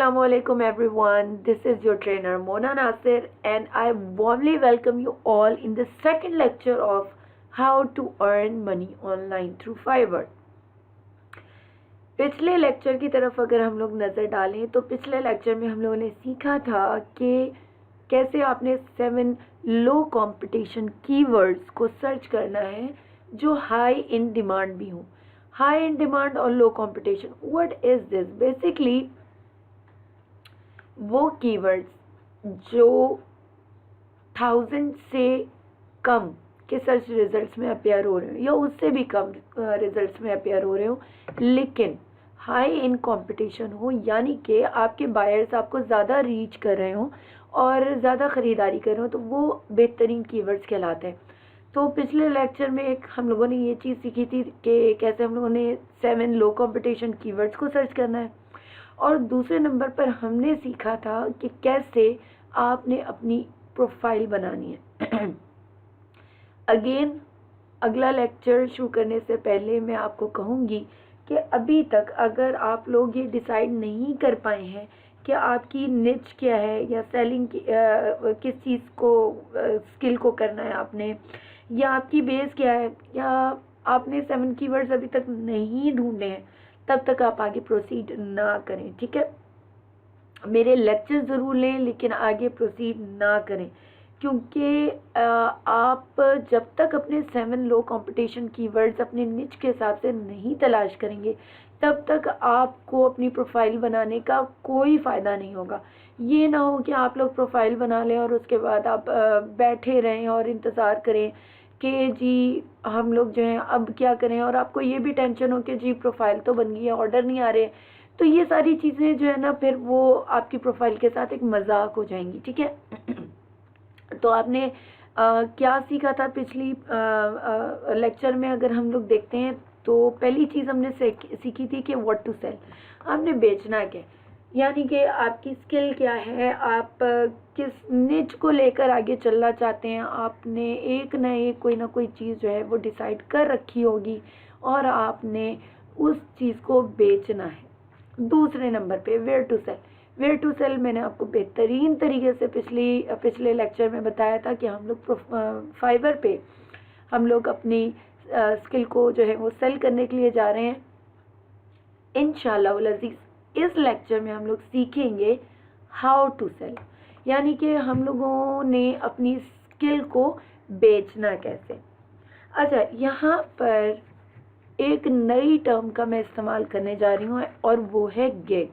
Assalamualaikum everyone. This is your trainer Mona Nasir and I warmly welcome you all in the second lecture of how to earn money online through Fiverr. पिछले lecture की तरफ अगर हम लोग नज़र डालें तो पिछले लेक्चर में हम लोगों ने सीखा था कि कैसे आपने 7 लो कंपटीशन कीवर्ड्स को सर्च करना है जो हाई इन डिमांड भी हों. हाई इन डिमांड और low competition, what is this? Basically वो कीवर्ड्स जो 1000 से कम के सर्च रिजल्ट्स में अपेयर हो रहे हो या उससे भी कम रिजल्ट्स में अपेयर हो रहे हो, लेकिन हाई इन कंपटीशन हो, यानी कि आपके बायर्स आपको ज़्यादा रीच कर रहे हो और ज़्यादा ख़रीदारी कर रहे हो, तो वो बेहतरीन कीवर्ड्स कहलाते हैं. तो पिछले लेक्चर में हम लोगों ने ये चीज़ सीखी थी कि कैसे हम लोगों ने 7 लो कंपटीशन कीवर्ड्स को सर्च करना है, और दूसरे नंबर पर हमने सीखा था कि कैसे आपने अपनी प्रोफाइल बनानी है. अगेन अगला लेक्चर शुरू करने से पहले मैं आपको कहूँगी कि अभी तक अगर आप लोग ये डिसाइड नहीं कर पाए हैं कि आपकी निच क्या है या सेलिंग किस चीज़ को स्किल को करना है आपने, या आपकी बेस क्या है, या आपने 7 कीवर्ड्स अभी तक नहीं ढूंढे हैं, तब तक आप आगे प्रोसीड ना करें. ठीक है, मेरे लेक्चर ज़रूर लें लेकिन आगे प्रोसीड ना करें, क्योंकि आप जब तक अपने 7 लो कंपटीशन कीवर्ड्स अपने निच के हिसाब से नहीं तलाश करेंगे तब तक आपको अपनी प्रोफाइल बनाने का कोई फ़ायदा नहीं होगा. ये ना हो कि आप लोग प्रोफाइल बना लें और उसके बाद आप बैठे रहें और इंतज़ार करें कि जी हम लोग जो हैं अब क्या करें, और आपको ये भी टेंशन हो कि जी प्रोफाइल तो बन गई है, ऑर्डर नहीं आ रहे. तो ये सारी चीज़ें जो है ना, फिर वो आपकी प्रोफाइल के साथ एक मजाक हो जाएंगी. ठीक है, तो आपने क्या सीखा था पिछली लेक्चर में? अगर हम लोग देखते हैं तो पहली चीज़ हमने सीखी थी कि व्हाट टू सेल. आपने बेचना क्या, यानी कि आपकी स्किल क्या है, आप किस निच को लेकर आगे चलना चाहते हैं. आपने एक ना एक कोई ना कोई चीज़ जो है वो डिसाइड कर रखी होगी और आपने उस चीज़ को बेचना है. दूसरे नंबर पे where to sell. Where to sell मैंने आपको बेहतरीन तरीके से पिछले लेक्चर में बताया था कि हम लोग फाइवर पे हम लोग अपनी स्किल को जो है वो सेल करने के लिए जा रहे हैं. इंशाअल्लाह अज़ीज़ इस लेक्चर में हम लोग सीखेंगे हाउ टू सेल, यानी कि हम लोगों ने अपनी स्किल को बेचना कैसे. अच्छा, यहाँ पर एक नई टर्म का मैं इस्तेमाल करने जा रही हूँ और वो है गिग.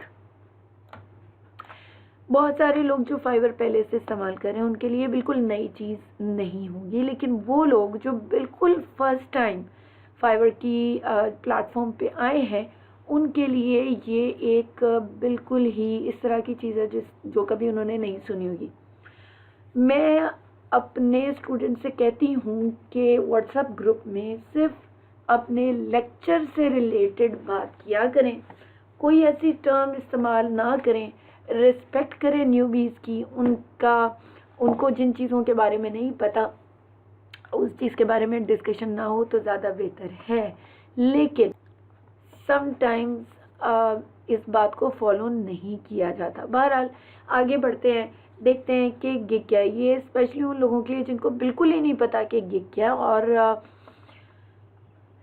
बहुत सारे लोग जो फाइवर पहले से इस्तेमाल कर रहे हैं उनके लिए बिल्कुल नई चीज़ नहीं होगी, लेकिन वो लोग जो बिल्कुल फर्स्ट टाइम फाइवर की प्लेटफॉर्म पे आए हैं उनके लिए ये एक बिल्कुल ही इस तरह की चीज़ है जो कभी उन्होंने नहीं सुनी होगी. मैं अपने स्टूडेंट से कहती हूँ कि व्हाट्सएप ग्रुप में सिर्फ अपने लेक्चर से रिलेटेड बात किया करें, कोई ऐसी टर्म इस्तेमाल ना करें. रिस्पेक्ट करें न्यूबीज़ की, उनको जिन चीज़ों के बारे में नहीं पता उस चीज़ के बारे में डिस्कशन ना हो तो ज़्यादा बेहतर है. लेकिन समटाइम्स इस बात को फॉलो नहीं किया जाता. बहरहाल आगे बढ़ते हैं, देखते हैं कि गिग क्या है. ये स्पेशली उन लोगों के लिए जिनको बिल्कुल ही नहीं पता कि गिग क्या है, और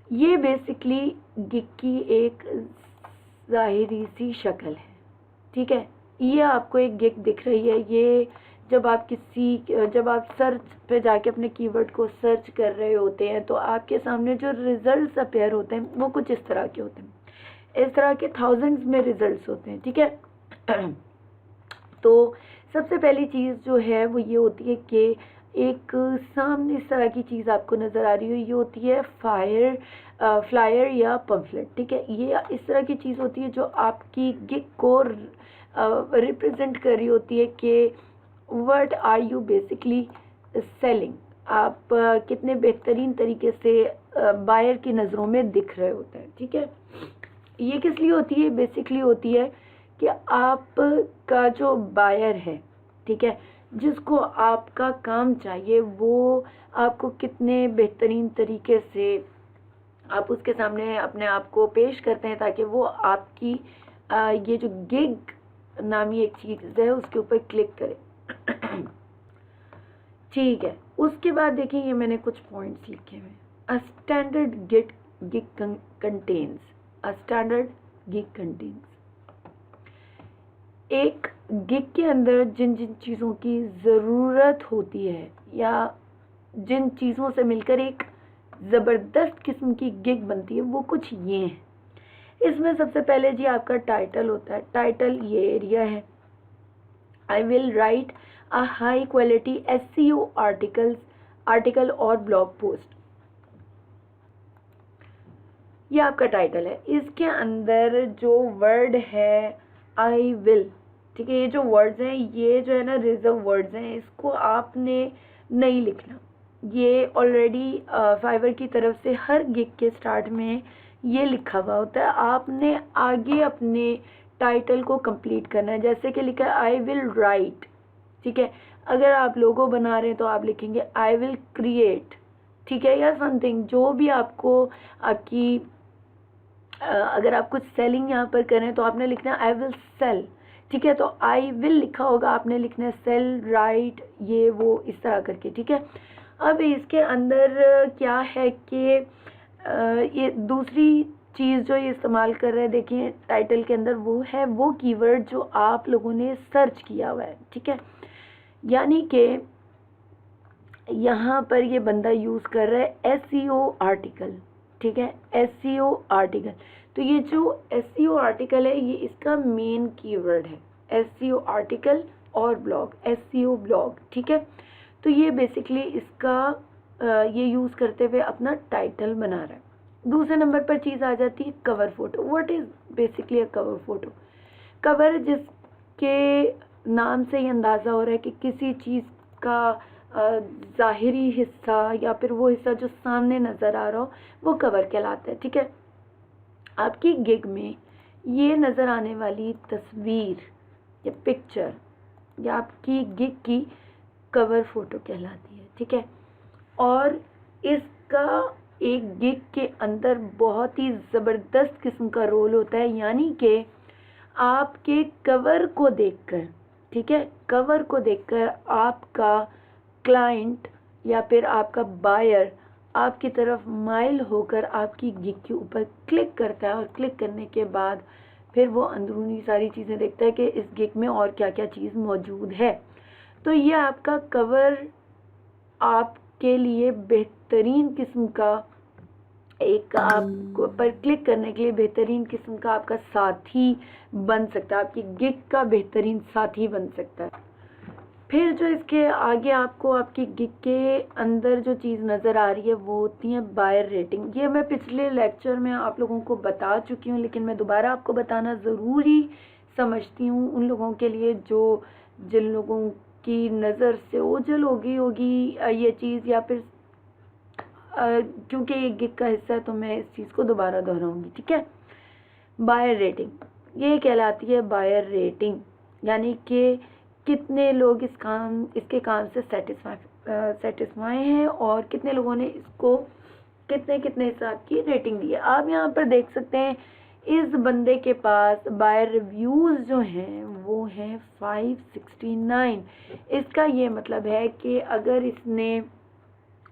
ये बेसिकली गिग की एक ज़ाहिरी सी शक्ल है. ठीक है, ये आपको एक गिग दिख रही है. ये जब आप सर्च पे जाके अपने कीवर्ड को सर्च कर रहे होते हैं तो आपके सामने जो रिजल्ट्स अपेयर होते हैं वो कुछ इस तरह के होते हैं. इस तरह के थाउजेंड्स में रिजल्ट्स होते हैं. ठीक है, तो सबसे पहली चीज़ जो है वो ये होती है कि एक सामने इस तरह की चीज़ आपको नज़र आ रही हो, ये होती है फ्लायर या पम्फलेट. ठीक है, ये इस तरह की चीज़ होती है जो आपकी गिग को रिप्रेजेंट कर रही होती है कि what are you basically selling. आप कितने बेहतरीन तरीके से बायर की नज़रों में दिख रहे होते हैं. ठीक है, ये किस लिए होती है? बेसिकली होती है कि आपका जो बायर है, ठीक है, जिसको आपका काम चाहिए, वो आपको कितने बेहतरीन तरीके से आप उसके सामने अपने आप को पेश करते हैं ताकि वो आपकी ये जो गिग नामी एक चीज़ है, उसके ऊपर क्लिक करें। ठीक है, उसके बाद देखिए ये मैंने कुछ पॉइंट्स लिखे हुए। A standard gig contains, a standard gig contains, एक गिग के अंदर जिन जिन चीज़ों की ज़रूरत होती है या जिन चीज़ों से मिलकर एक ज़बरदस्त किस्म की गिग बनती है, वो कुछ ये हैं। इसमें सबसे पहले जी आपका टाइटल होता है। टाइटल ये एरिया है। I will right a high quality SEO article और ब्लॉग पोस्ट, ये आपका टाइटल है। इसके अंदर जो वर्ड है आई विल, ठीक है, ये जो वर्ड्स हैं ये जो है ना रिजर्व वर्ड्स हैं, इसको आपने नहीं लिखना। ये ऑलरेडी फाइवर की तरफ से हर गिग के स्टार्ट में ये लिखा हुआ होता है। आपने आगे अपने टाइटल को कंप्लीट करना है। जैसे कि लिखा है आई विल राइट, ठीक है, अगर आप लोगो बना रहे हैं तो आप लिखेंगे आई विल क्रिएट, ठीक है, या समथिंग जो भी आपको आपकी अगर आप कुछ सेलिंग यहाँ पर करें तो आपने लिखना है आई विल सेल, ठीक है। तो आई विल लिखा होगा, आपने लिखना है सेल, राइट, ये वो इस तरह करके, ठीक है। अब इसके अंदर क्या है कि ये दूसरी चीज़ जो ये इस्तेमाल कर रहे हैं, देखिए टाइटल के अंदर वो है वो कीवर्ड जो आप लोगों ने सर्च किया हुआ है, ठीक है। यानी कि यहाँ पर ये बंदा यूज़ कर रहा है SEO आर्टिकल, ठीक है, SEO आर्टिकल। तो ये जो SEO आर्टिकल है ये इसका मेन कीवर्ड है, SEO आर्टिकल और ब्लॉग, SEO ब्लॉग, ठीक है। तो ये बेसिकली इसका ये यूज़ करते हुए अपना टाइटल बना रहा है। दूसरे नंबर पर चीज़ आ जाती है cover photo. What is basically a cover photo? Cover जिसके नाम से ही अंदाज़ा हो रहा है कि किसी चीज़ का ज़ाहिरी हिस्सा या फिर वो हिस्सा जो सामने नज़र आ रहा हो वो कवर कहलाता है, ठीक है। आपकी गिग में ये नज़र आने वाली तस्वीर या पिक्चर या आपकी गिग की कवर फोटो कहलाती है, ठीक है। और इसका एक गिग के अंदर बहुत ही ज़बरदस्त किस्म का रोल होता है, यानी कि आपके कवर को देखकर, ठीक है, कवर को देखकर आपका क्लाइंट या फिर आपका बायर आपकी तरफ माइल होकर आपकी गिग के ऊपर क्लिक करता है और क्लिक करने के बाद फिर वो अंदरूनी सारी चीज़ें देखता है कि इस गिग में और क्या क्या चीज़ मौजूद है। तो ये आपका कवर आपके लिए बेहतरीन किस्म का एक आपको पर क्लिक करने के लिए बेहतरीन किस्म का आपका साथी बन सकता है, आपकी गिग का बेहतरीन साथी बन सकता है। फिर जो इसके आगे आपको आपकी गिग के अंदर जो चीज़ नज़र आ रही है वो होती है बायर रेटिंग। ये मैं पिछले लेक्चर में आप लोगों को बता चुकी हूँ, लेकिन मैं दोबारा आपको बताना ज़रूरी समझती हूँ उन लोगों के लिए जो जिन लोगों की नज़र से ओझल हो गई होगी ये चीज़, या फिर क्योंकि ये गिग का हिस्सा है तो मैं इस चीज़ को दोबारा दोहराऊंगी, ठीक है। बायर रेटिंग ये कहलाती है बायर रेटिंग, यानी कि कितने लोग इसके काम से सेटिस्फाई हैं और कितने लोगों ने इसको कितने कितने हिसाब की रेटिंग दी है। आप यहाँ पर देख सकते हैं इस बंदे के पास बायर रिव्यूज़ जो हैं वो हैं 569। इसका ये मतलब है कि अगर इसने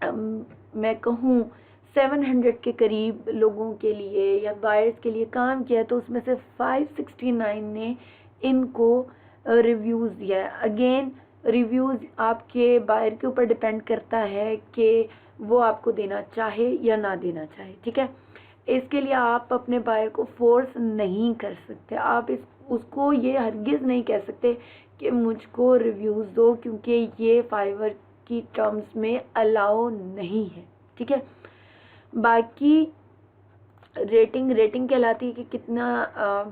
मैं कहूँ 700 के करीब लोगों के लिए या बायर्स के लिए काम किया तो उसमें से 569 ने इनको रिव्यूज़ दिया है। अगेन रिव्यूज़ आपके बायर के ऊपर डिपेंड करता है कि वो आपको देना चाहे या ना देना चाहे, ठीक है। इसके लिए आप अपने बायर को फोर्स नहीं कर सकते। आप उसको ये हरगिज़ नहीं कह सकते कि मुझको रिव्यूज़ दो, क्योंकि ये फाइवर की टर्म्स में अलाउ नहीं है, ठीक है। बाकी रेटिंग कहलाती है कि कितना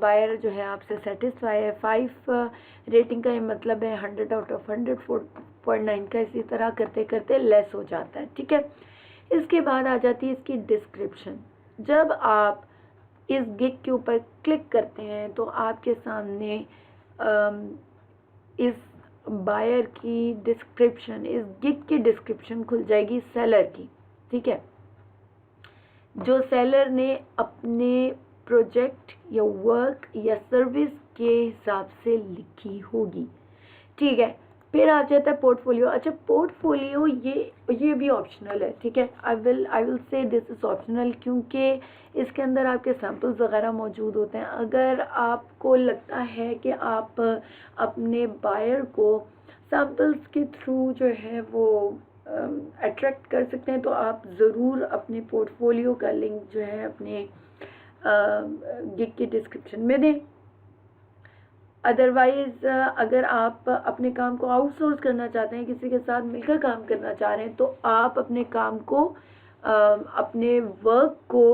बायर जो है आपसे सेटिस्फाई है। 5 रेटिंग का ये मतलब है 100 आउट ऑफ 100, 4.9 का इसी तरह करते करते लेस हो जाता है, ठीक है। इसके बाद आ जाती है इसकी डिस्क्रिप्शन। जब आप इस गिग के ऊपर क्लिक करते हैं तो आपके सामने इस बायर की डिस्क्रिप्शन, इस गिग की डिस्क्रिप्शन खुल जाएगी सेलर की, ठीक है। जो सेलर ने अपने प्रोजेक्ट या वर्क या सर्विस के हिसाब से लिखी होगी, ठीक है। फिर आ जाता है पोर्टफोलियो। अच्छा, पोर्टफोलियो ये भी ऑप्शनल है, ठीक है। I will say this is optional, क्योंकि इसके अंदर आपके सैम्पल्स वगैरह मौजूद होते हैं। अगर आपको लगता है कि आप अपने बायर को सैम्पल्स के थ्रू जो है वो अट्रैक्ट कर सकते हैं, तो आप ज़रूर अपने पोर्टफोलियो का लिंक जो है अपने गिग के डिस्क्रिप्शन में दें। अदरवाइज़ अगर आप अपने काम को आउटसोर्स करना चाहते हैं, किसी के साथ मिलकर काम करना चाह रहे हैं, तो आप अपने काम को अपने वर्क को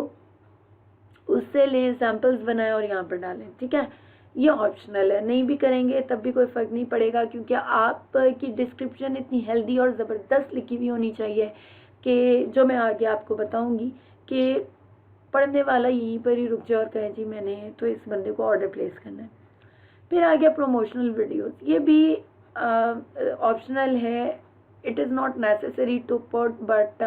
उससे लें, सैम्पल्स बनाएं और यहाँ पर डालें, ठीक है। ये ऑप्शनल है, नहीं भी करेंगे तब भी कोई फ़र्क नहीं पड़ेगा, क्योंकि आपकी डिस्क्रिप्शन इतनी हेल्दी और ज़बरदस्त लिखी हुई होनी चाहिए कि जो मैं आगे आपको बताऊँगी कि पढ़ने वाला यहीं पर ही रुक जाए और कहे जी मैंने तो इस बंदे को ऑर्डर प्लेस करना है। फिर आ गया प्रमोशनल वीडियोस, ये भी ऑप्शनल है, it is not necessary to put, but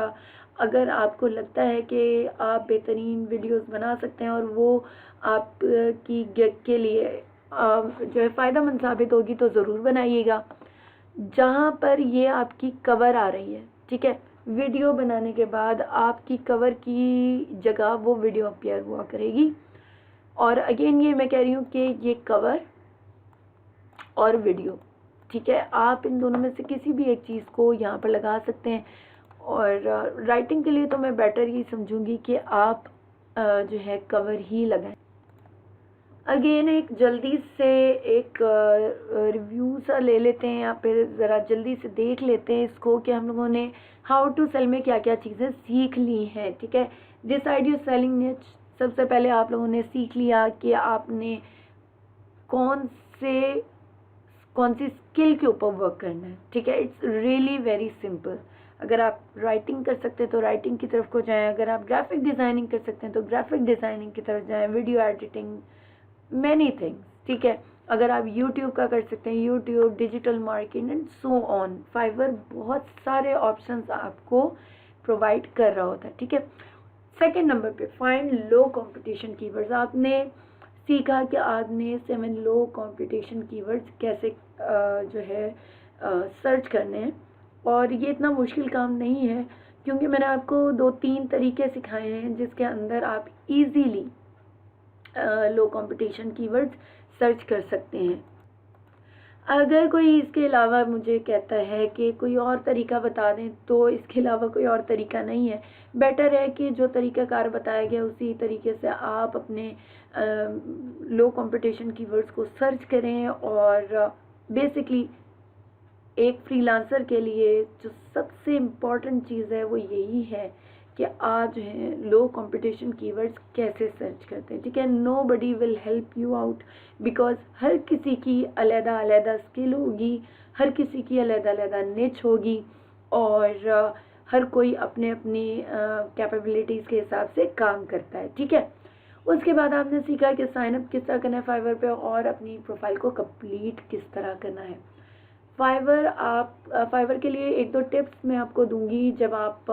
अगर आपको लगता है कि आप बेहतरीन वीडियोस बना सकते हैं और वो आपकी गिग के लिए जो है फ़ायदेमंद साबित होगी, तो ज़रूर बनाइएगा। जहाँ पर ये आपकी कवर आ रही है, ठीक है, वीडियो बनाने के बाद आपकी कवर की जगह वो वीडियो अपीयर हुआ करेगी। और अगेन ये मैं कह रही हूँ कि ये कवर और वीडियो, ठीक है, आप इन दोनों में से किसी भी एक चीज़ को यहाँ पर लगा सकते हैं। और राइटिंग के लिए तो मैं बेटर ये समझूंगी कि आप जो है कवर ही लगाएं। अगेन एक जल्दी से एक रिव्यू सा ले लेते हैं, या फिर ज़रा जल्दी से देख लेते हैं इसको कि हम लोगों ने हाउ टू सेल में क्या क्या चीज़ें सीख ली हैं, ठीक है। डिसाइड योर सेलिंग निच, सबसे पहले आप लोगों ने सीख लिया कि आपने कौन सी स्किल के ऊपर वर्क करना है, ठीक है। It's really very simple. अगर आप राइटिंग कर सकते हैं तो राइटिंग की तरफ को जाएं, अगर आप ग्राफिक डिज़ाइनिंग कर सकते हैं तो ग्राफिक डिज़ाइनिंग की तरफ जाएं, वीडियो एडिटिंग, मैनी थिंग्स, ठीक है। अगर आप यूट्यूब का कर सकते हैं, YouTube, digital marketing and so on. Fiverr बहुत सारे ऑप्शंस आपको प्रोवाइड कर रहा होता है, ठीक है। सेकेंड नंबर पे फाइंड लो कंपटीशन कीवर्ड्स। आपने सीखा कि आपने 7 लो कंपटीशन कीवर्ड्स कैसे जो है सर्च करने हैं, और ये इतना मुश्किल काम नहीं है, क्योंकि मैंने आपको 2-3 तरीके सिखाए हैं जिसके अंदर आप इजीली लो कंपटीशन कीवर्ड्स सर्च कर सकते हैं। अगर कोई इसके अलावा मुझे कहता है कि कोई और तरीका बता दें, तो इसके अलावा कोई और तरीका नहीं है। बेटर है कि जो तरीक़ाकार बताया गया उसी तरीके से आप अपने लो कंपटीशन कीवर्ड्स को सर्च करें। और बेसिकली एक फ्रीलांसर के लिए जो सबसे इम्पॉर्टेंट चीज़ है वो यही है कि आप जो है लो कंपटीशन कीवर्ड्स कैसे सर्च करते हैं, ठीक है। Nobody will help you out, because हर किसी की अलग अलग स्किल होगी, हर किसी की अलग अलग निच होगी, और हर कोई अपने अपनी कैपेबिलिटीज़ के हिसाब से काम करता है, ठीक है। उसके बाद आपने सीखा कि साइनअप किस तरह करना है फाइवर पे, और अपनी प्रोफाइल को कंप्लीट किस तरह करना है। फाइवर के लिए 1-2 टिप्स मैं आपको दूंगी जब आप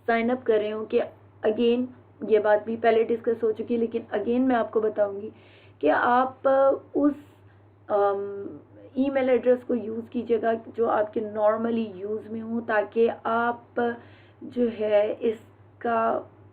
साइन अप कर रहे हो, कि अगेन ये बात भी पहले डिस्कस हो चुकी है, लेकिन अगेन मैं आपको बताऊंगी कि आप उस ईमेल एड्रेस को यूज़ कीजिएगा जो आपके नॉर्मली यूज़ में हो, ताकि आप जो है इसका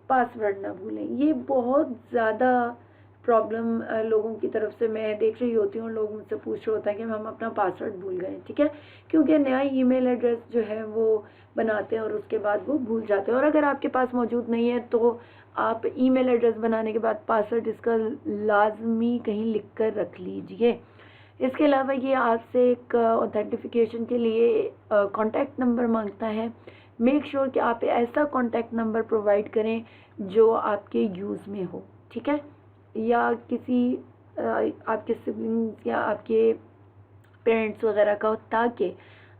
पासवर्ड ना भूलें। ये बहुत ज़्यादा प्रॉब्लम लोगों की तरफ से मैं देख रही होती हूँ, लोग मुझसे पूछ रहे होते हैं कि हम अपना पासवर्ड भूल गए, ठीक है, क्योंकि नया ईमेल एड्रेस जो है वो बनाते हैं और उसके बाद वो भूल जाते हैं। और अगर आपके पास मौजूद नहीं है तो आप ईमेल एड्रेस बनाने के बाद पासवर्ड इसका लाजमी कहीं लिख कर रख लीजिए। इसके अलावा ये आपसे एक ऑथेंटिफिकेशन के लिए कॉन्टैक्ट नंबर मांगता है। मेक श्योर कि आप ऐसा कॉन्टैक्ट नंबर प्रोवाइड करें जो आपके यूज़ में हो, ठीक है, या किसी आपके सिबलिंग्स या आपके पेरेंट्स वगैरह का हो, ताकि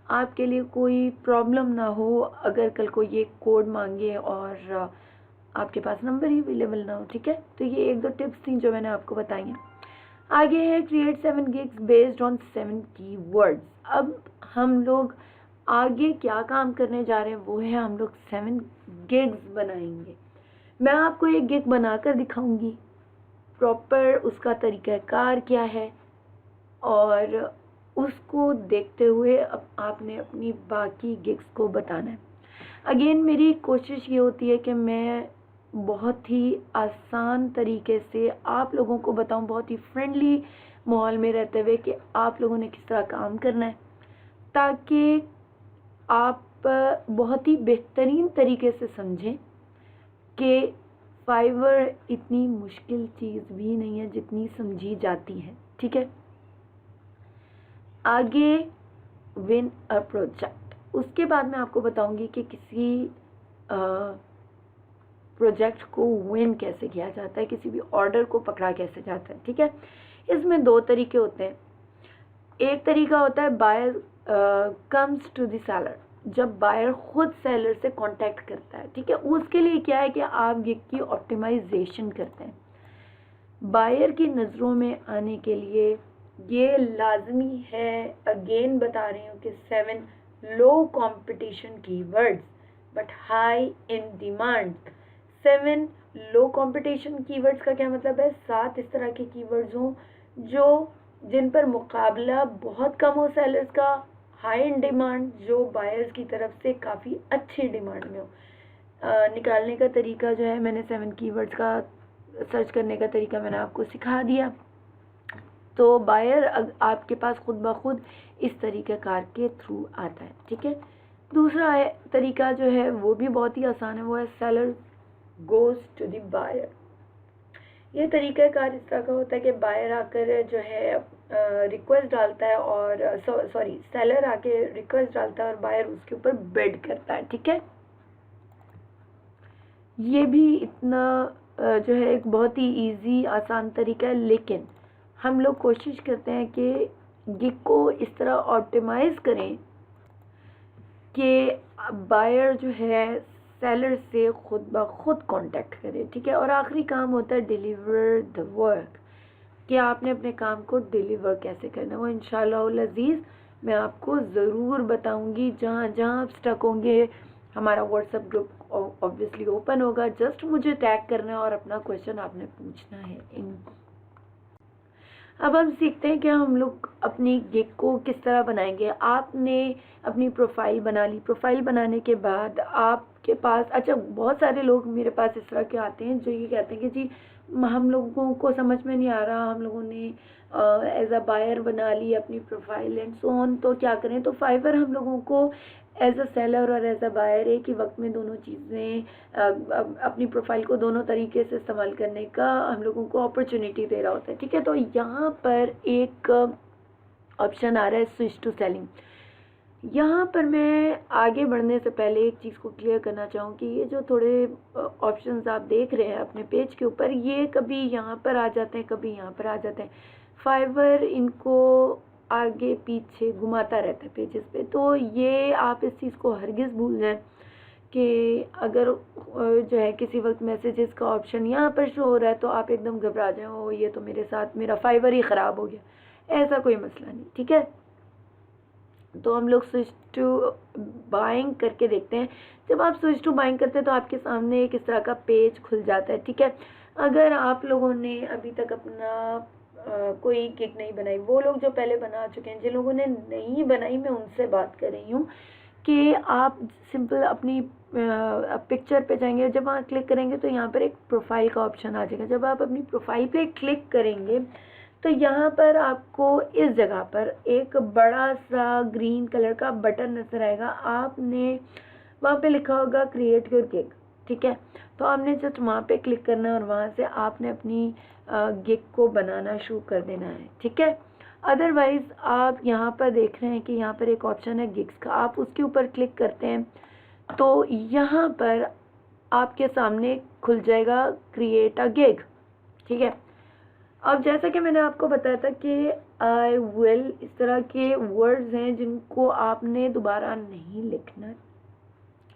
आपके लिए कोई प्रॉब्लम ना हो अगर कल को ये कोड मांगे और आपके पास नंबर ही अवेलेबल ना हो, ठीक है। तो ये 1-2 टिप्स थी जो मैंने आपको बताई हैं। आगे है create 7 gigs based on 7 keywords. अब हम लोग आगे क्या काम करने जा रहे हैं वो है हम लोग 7 गिग्स बनाएंगे। मैं आपको एक गिग बनाकर दिखाऊंगी, प्रॉपर उसका तरीक़ाकार क्या है, और उसको देखते हुए अब आपने अपनी बाकी गिग्स को बताना है। अगेन मेरी कोशिश ये होती है कि मैं बहुत ही आसान तरीके से आप लोगों को बताऊं, बहुत ही फ्रेंडली माहौल में रहते हुए कि आप लोगों ने किस तरह काम करना है, ताकि आप बहुत ही बेहतरीन तरीके से समझें कि फाइवर इतनी मुश्किल चीज़ भी नहीं है जितनी समझी जाती है। ठीक है, आगे विन अ प्रोजेक्ट, उसके बाद मैं आपको बताऊंगी कि किसी प्रोजेक्ट को विन कैसे किया जाता है, किसी भी ऑर्डर को पकड़ा कैसे जाता है। ठीक है, इसमें दो तरीके होते हैं। एक तरीका होता है buyer comes to the seller, जब बायर खुद सेलर से कांटेक्ट करता है। ठीक है, उसके लिए क्या है कि आप गिग की ऑप्टिमाइजेशन करते हैं। बायर की नज़रों में आने के लिए ये लाजमी है, अगेन बता रही हूँ कि 7 low competition keywords but high in demand. 7 low competition keywords का क्या मतलब है? 7 इस तरह के कीवर्ड्स हों जिन पर मुकाबला बहुत कम हो सेलर्स का, हाई इन डिमांड, जो बायर्स की तरफ से काफ़ी अच्छी डिमांड में हो। निकालने का तरीका जो है, मैंने 7 कीवर्ड्स का सर्च करने का तरीका मैंने आपको सिखा दिया। तो बायर आपके पास खुद ब खुद इस तरीक़ाकार के थ्रू आता है। ठीक है, दूसरा तरीका जो है वो भी बहुत ही आसान है, वो है seller goes to the buyer. ये तरीक़ाकार इस तरह का होता है कि बायर आकर जो है रिक्वेस्ट डालता है, और सेलर आके रिक्वेस्ट डालता है और बायर उसके ऊपर बिड करता है। ठीक है, ये भी इतना जो है एक बहुत ही इजी आसान तरीका है, लेकिन हम लोग कोशिश करते हैं कि गिग को इस तरह ऑप्टिमाइज़ करें कि बायर जो है सेलर से खुद ब खुद कांटेक्ट करे। ठीक है, और आखिरी काम होता है डिलीवर द वर्क, कि आपने अपने काम को डिलीवर कैसे करना है। वो इंशाअल्लाह अज़ीज़ मैं आपको ज़रूर बताऊंगी। जहाँ जहाँ आप स्टक होंगे, हमारा व्हाट्सएप ग्रुप ऑब्वियसली ओपन होगा, जस्ट मुझे टैग करना है और अपना क्वेश्चन आपने पूछना है। अब हम सीखते हैं कि हम लोग अपनी गिग को किस तरह बनाएंगे। आपने अपनी प्रोफाइल बना ली, प्रोफाइल बनाने के बाद आपके पास, अच्छा बहुत सारे लोग मेरे पास इस तरह के आते हैं जो ये कहते हैं कि जी हम लोगों को समझ में नहीं आ रहा, हम लोगों ने एज अ बायर बना ली अपनी प्रोफाइल एंड सो ऑन, तो क्या करें। तो फाइवर हम लोगों को एज अ सेलर और एज अ बायर एक ही वक्त में दोनों चीज़ें, अपनी प्रोफाइल को दोनों तरीके से इस्तेमाल करने का हम लोगों को अपॉर्चुनिटी दे रहा होता है। ठीक है, तो यहाँ पर एक ऑप्शन आ रहा है स्विच टू सेलिंग। यहाँ पर मैं आगे बढ़ने से पहले एक चीज़ को क्लियर करना चाहूँ कि ये जो थोड़े ऑप्शंस आप देख रहे हैं अपने पेज के ऊपर, ये कभी यहाँ पर आ जाते हैं, कभी यहाँ पर आ जाते हैं। फाइवर इनको आगे पीछे घुमाता रहता है पेजेस पे, तो ये आप इस चीज़ को हरगिज़ भूल जाएं कि अगर जो है किसी वक्त मैसेजेस का ऑप्शन यहाँ पर शो हो रहा है तो आप एकदम घबरा जाएं, ओ ये तो मेरे साथ मेरा फाइवर ही ख़राब हो गया। ऐसा कोई मसला नहीं। ठीक है, तो हम लोग स्विच टू बाइंग करके देखते हैं। जब आप स्विच टू बाइंग करते हैं तो आपके सामने एक इस तरह का पेज खुल जाता है। ठीक है, अगर आप लोगों ने अभी तक अपना कोई गिग नहीं बनाई, वो लोग जो पहले बना चुके हैं, जिन लोगों ने नहीं बनाई मैं उनसे बात कर रही हूँ कि आप सिंपल अपनी पिक्चर पे जाएंगे, जब वहाँ क्लिक करेंगे तो यहाँ पर एक प्रोफाइल का ऑप्शन आ जाएगा। जब आप अपनी प्रोफाइल पे क्लिक करेंगे तो यहाँ पर आपको इस जगह पर एक बड़ा सा ग्रीन कलर का बटन नज़र आएगा। आपने वहाँ पे लिखा होगा क्रिएट योर गिग। ठीक है, तो आपने जस्ट वहाँ पे क्लिक करना है और वहाँ से आपने अपनी गिग को बनाना शुरू कर देना है। ठीक है, अदरवाइज़ आप यहाँ पर देख रहे हैं कि यहाँ पर एक ऑप्शन है गिग्स का, आप उसके ऊपर क्लिक करते हैं तो यहाँ पर आपके सामने खुल जाएगा क्रिएट अ गिग। ठीक है, अब जैसा कि मैंने आपको बताया था कि आई विल, इस तरह के वर्ड्स हैं जिनको आपने दोबारा नहीं लिखना।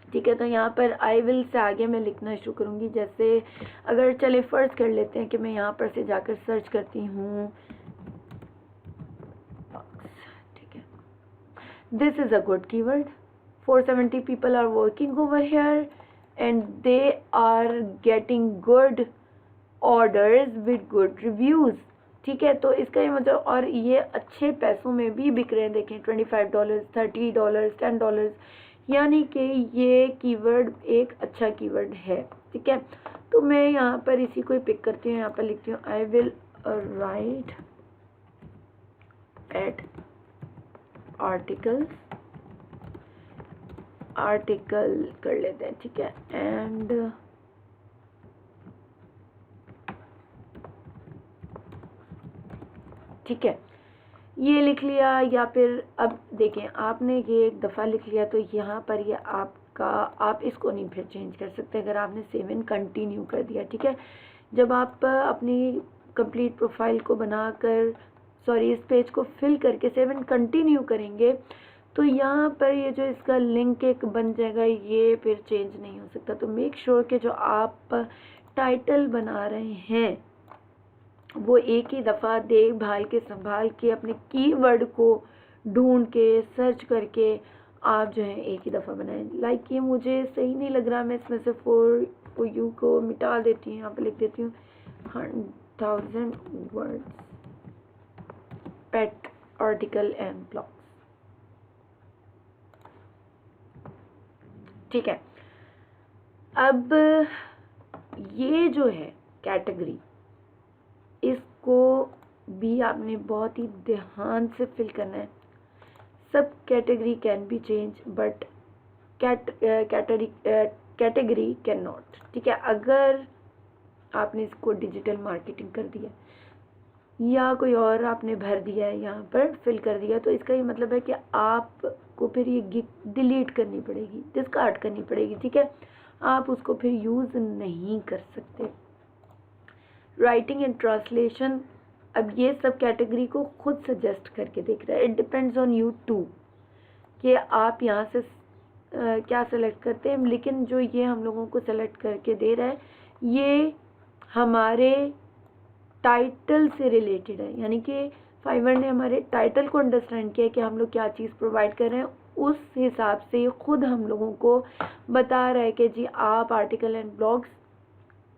ठीक है, तो यहाँ पर आई विल से आगे मैं लिखना शुरू करूँगी। जैसे अगर चले फ़र्ज़ कर लेते हैं कि मैं यहाँ पर से जाकर सर्च करती हूँ, ठीक है, this is a good keyword, 470 people are working over here and they are getting good orders with good reviews, ठीक है। तो इसका ये मतलब, और ये अच्छे पैसों में भी बिक रहे हैं, देखें $25, $30, $10, यानी कि ये कीवर्ड एक अच्छा कीवर्ड है, ठीक है। तो मैं यहाँ पर इसी को ही पिक करती हूँ, यहाँ पर लिखती हूँ I will write at article कर लेते हैं, ठीक है। एंड ठीक है, ये लिख लिया। या फिर अब देखें, आपने ये एक दफ़ा लिख लिया तो यहाँ पर ये आपका, आप इसको नहीं फिर चेंज कर सकते अगर आपने सेव एंड कंटिन्यू कर दिया, ठीक है। जब आप अपनी कंप्लीट प्रोफाइल को बनाकर, सॉरी, इस पेज को फिल करके सेव एंड कंटिन्यू करेंगे तो यहाँ पर ये जो इसका लिंक एक बन जाएगा, ये फिर चेंज नहीं हो सकता। तो मेक श्योर कि जो आप टाइटल बना रहे हैं वो एक ही दफ़ा देख भाल के, संभाल के, अपने कीवर्ड को ढूंढ के, सर्च करके आप जो है एक ही दफ़ा बनाएं। लाइक ये मुझे सही नहीं लग रहा, मैं इसमें से फॉर यू को मिटा देती हूँ, यहाँ पे लिख देती हूँ 1000 words pet article and blogs, ठीक है। अब ये जो है कैटेगरी, इसको भी आपने बहुत ही ध्यान से फिल करना है। सब category can be change but category can not, ठीक है। अगर आपने इसको डिजिटल मार्केटिंग कर दिया या कोई और आपने भर दिया है, यहाँ पर फिल कर दिया, तो इसका ये मतलब है कि आपको फिर ये डिलीट करनी पड़ेगी, डिस्कार्ड करनी पड़ेगी, ठीक है। आप उसको फिर यूज़ नहीं कर सकते। राइटिंग एंड ट्रांसलेशन, अब ये सब कैटेगरी को खुद सजेस्ट करके देख रहा है। It depends on you too कि आप यहाँ से क्या सेलेक्ट करते हैं, लेकिन जो ये हम लोगों को सेलेक्ट करके दे रहा है ये हमारे टाइटल से रिलेटेड है, यानी कि फाइवर ने हमारे टाइटल को अंडरस्टैंड किया कि हम लोग क्या चीज़ प्रोवाइड कर रहे हैं, उस हिसाब से खुद हम लोगों को बता रहा है कि जी आप आर्टिकल एंड ब्लॉग्स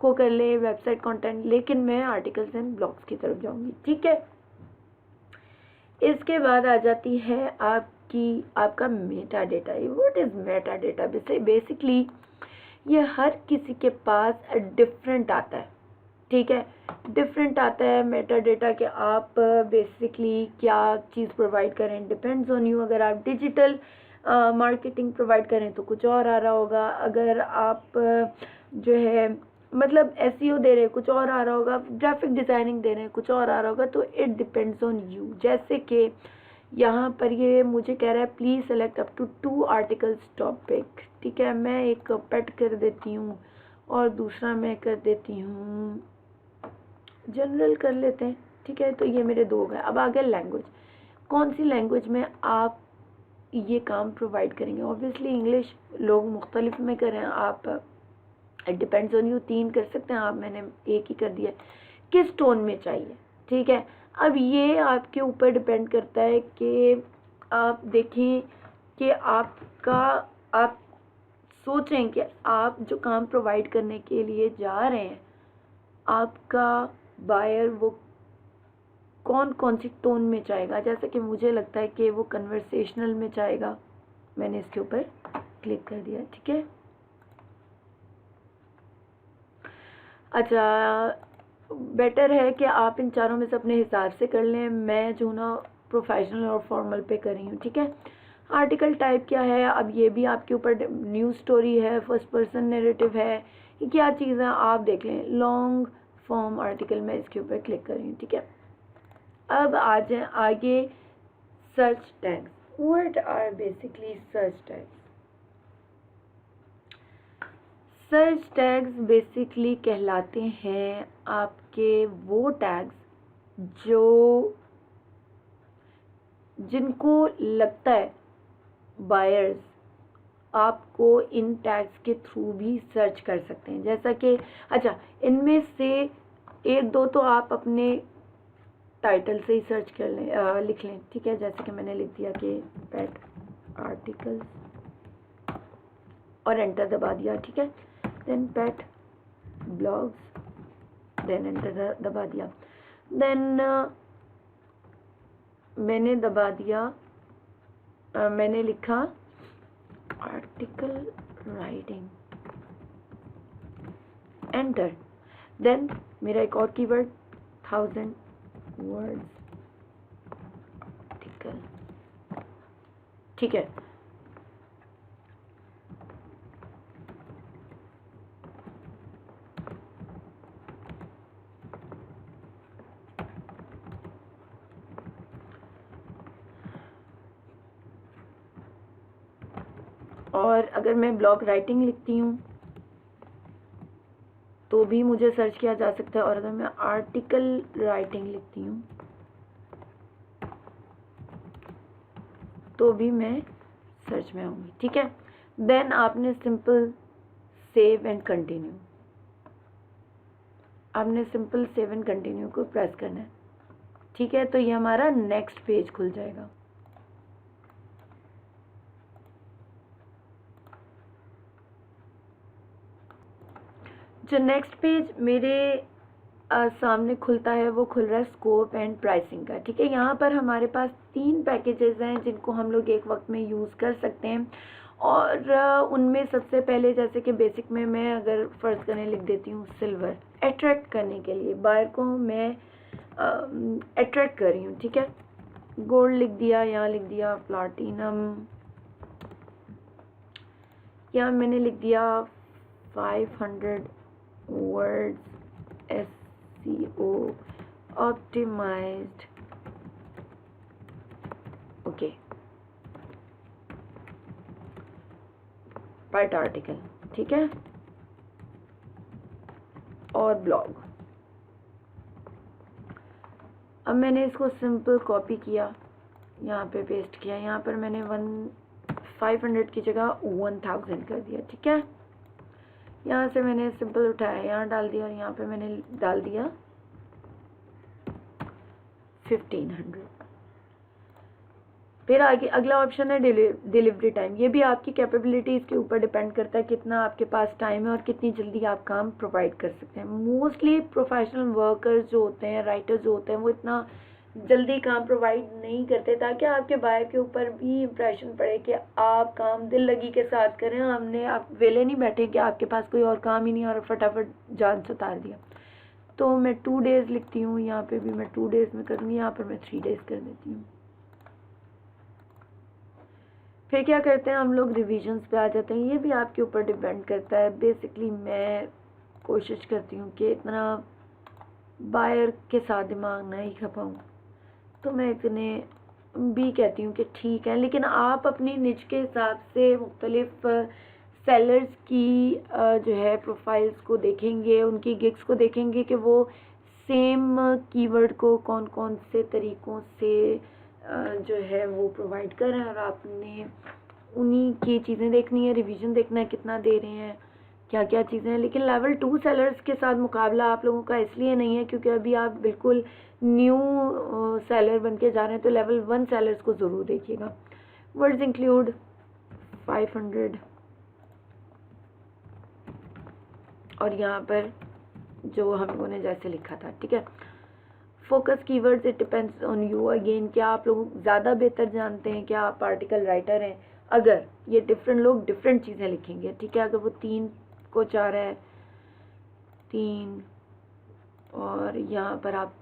को कर ले, वेबसाइट कंटेंट, लेकिन मैं आर्टिकल्स एंड ब्लॉग्स की तरफ जाऊंगी, ठीक है। इसके बाद आ जाती है आपका Meta data. What is Meta data? Basically ये हर किसी के पास डिफरेंट आता है, ठीक है, डिफरेंट आता है मेटा डेटा के आप बेसिकली क्या चीज़ प्रोवाइड करें, डिपेंड्स ऑन यू। अगर आप डिजिटल मार्केटिंग प्रोवाइड करें तो कुछ और आ रहा होगा, अगर आप जो है मतलब एसईओ दे रहे हैं कुछ और आ रहा होगा, ग्राफिक डिज़ाइनिंग दे रहे हैं कुछ और आ रहा होगा। तो इट डिपेंड्स ऑन यू। जैसे कि यहाँ पर ये मुझे कह रहा है please select up to 2 articles topic, ठीक है। मैं एक पेट कर देती हूँ और दूसरा मैं कर देती हूँ जनरल कर लेते हैं, ठीक है। तो ये मेरे 2 गए। अब आगे लैंग्वेज, कौन सी लैंग्वेज में आप ये काम प्रोवाइड करेंगे? ऑब्वियसली इंग्लिश, लोग मुख्तलिफ में करें, आप इट डिपेंड्स ऑन यू 3 कर सकते हैं आप, मैंने 1 ही कर दिया। किस टोन में चाहिए, ठीक है। अब ये आपके ऊपर डिपेंड करता है कि आप देखें कि आप सोचें कि आप जो काम प्रोवाइड करने के लिए जा रहे हैं, आपका बायर वो कौन कौन सी टोन में चाहेगा। जैसे कि मुझे लगता है कि वो कन्वर्सेशनल में चाहेगा, मैंने इसके ऊपर क्लिक कर दिया, ठीक है। अच्छा, बेटर है कि आप इन चारों में से अपने हिसाब से कर लें। मैं जो ना प्रोफेशनल और फॉर्मल पे कर रही हूँ, ठीक है। आर्टिकल टाइप क्या है, अब ये भी आपके ऊपर, न्यूज़ स्टोरी है, फर्स्ट पर्सन नैरेटिव है, ये क्या चीज़ है आप देख लें। लॉन्ग फॉर्म आर्टिकल, मैं इसके ऊपर क्लिक कर रही हूँ, ठीक है। अब आ जाए आगे search tags. What are basically search tags? Search tags basically कहलाते हैं आपके वो टैग्स जिनको लगता है बायर्स आपको इन टैग्स के थ्रू भी सर्च कर सकते हैं। जैसा कि अच्छा, इनमें से 1-2 तो आप अपने टाइटल से ही सर्च कर लें, लिख लें, ठीक है। जैसे कि मैंने लिख दिया कि पेट आर्टिकल्स और एंटर दबा दिया, ठीक है। देन पेट ब्लॉग्स देन एंटर दबा दिया। देन मैंने दबा दिया, मैंने लिखा आर्टिकल राइटिंग, एंटर। देन मेरा एक और कीवर्ड 1000 वर्ड्स आर्टिकल, ठीक है। और अगर मैं ब्लॉग राइटिंग लिखती हूँ तो भी मुझे सर्च किया जा सकता है, और अगर मैं आर्टिकल राइटिंग लिखती हूँ तो भी मैं सर्च में आऊँगी, ठीक है। देन आपने सिंपल सेव एंड कंटिन्यू, आपने सिंपल सेव एंड कंटिन्यू को प्रेस करना है, ठीक है। तो ये हमारा नेक्स्ट पेज खुल जाएगा। जो नेक्स्ट पेज मेरे सामने खुलता है वो खुल रहा है स्कोप एंड प्राइसिंग का, ठीक है। यहाँ पर हमारे पास 3 पैकेजेस हैं जिनको हम लोग एक वक्त में यूज़ कर सकते हैं, और उनमें सबसे पहले जैसे कि बेसिक में मैं अगर फ़र्ज़ करने लिख देती हूँ सिल्वर, अट्रैक्ट करने के लिए बायर को मैं अट्रैक्ट कर रही हूँ, ठीक है। गोल्ड लिख दिया, यहाँ लिख दिया प्लाटिनम, यहाँ मैंने लिख दिया 500 words SEO optimized, okay, part article, ठीक है। और ब्लॉग, अब मैंने इसको सिंपल कॉपी किया, यहाँ पे पेस्ट किया, यहाँ पर मैंने 500 की जगह 1000 कर दिया, ठीक है। यहाँ से मैंने सिंपल उठाया, यहाँ डाल दिया, और यहाँ पे मैंने डाल दिया 1500। फिर आगे अगला ऑप्शन है डिलीवरी टाइम। ये भी आपकी कैपेबिलिटीज़ के ऊपर डिपेंड करता है कितना आपके पास टाइम है और कितनी जल्दी आप काम प्रोवाइड कर सकते हैं। मोस्टली प्रोफेशनल वर्कर्स जो होते हैं, राइटर्स जो होते हैं, वो इतना जल्दी काम प्रोवाइड नहीं करते, ताकि आपके बायर के ऊपर भी इम्प्रेशन पड़े कि आप काम दिल लगी के साथ करें। आप वेले नहीं बैठे कि आपके पास कोई और काम ही नहीं और फटाफट जान से उतार दिया। तो मैं 2 डेज़ लिखती हूँ, यहाँ पे भी मैं 2 डेज़ में करूँगी, यहाँ पर मैं 3 डेज़ कर देती हूँ। फिर क्या करते हैं हम लोग, रिविजन्स पे आ जाते हैं। ये भी आपके ऊपर डिपेंड करता है। बेसिकली मैं कोशिश करती हूँ कि इतना बायर के साथ दिमाग ना ही खपाऊँ, तो मैं इतने भी कहती हूँ कि ठीक है, लेकिन आप अपनी निच के हिसाब से मुख्तलिफ सेलर्स की जो है प्रोफाइल्स को देखेंगे, उनकी गिग्स को देखेंगे कि वो सेम कीवर्ड को कौन कौन से तरीक़ों से जो है वो प्रोवाइड कर रहे हैं, और आपने उन्हीं की चीज़ें देखनी है, रिवीजन देखना है कितना दे रहे हैं, क्या क्या चीज़ें हैं। लेकिन लेवल 2 सेलर्स के साथ मुकाबला आप लोगों का इसलिए नहीं है क्योंकि अभी आप बिल्कुल न्यू सेलर बन के जा रहे हैं, तो लेवल 1 सेलर्स को ज़रूर देखिएगा। वर्ड्स इंक्लूड 500, और यहाँ पर जो हम लोगों ने जैसे लिखा था, ठीक है। Focus keywords, it depends on you again, क्या आप लोग ज़्यादा बेहतर जानते हैं, क्या आप आर्टिकल राइटर हैं। अगर ये डिफरेंट लोग डिफरेंट चीज़ें लिखेंगे, ठीक है। अगर वो 3 को 4 है 3, और यहाँ पर आप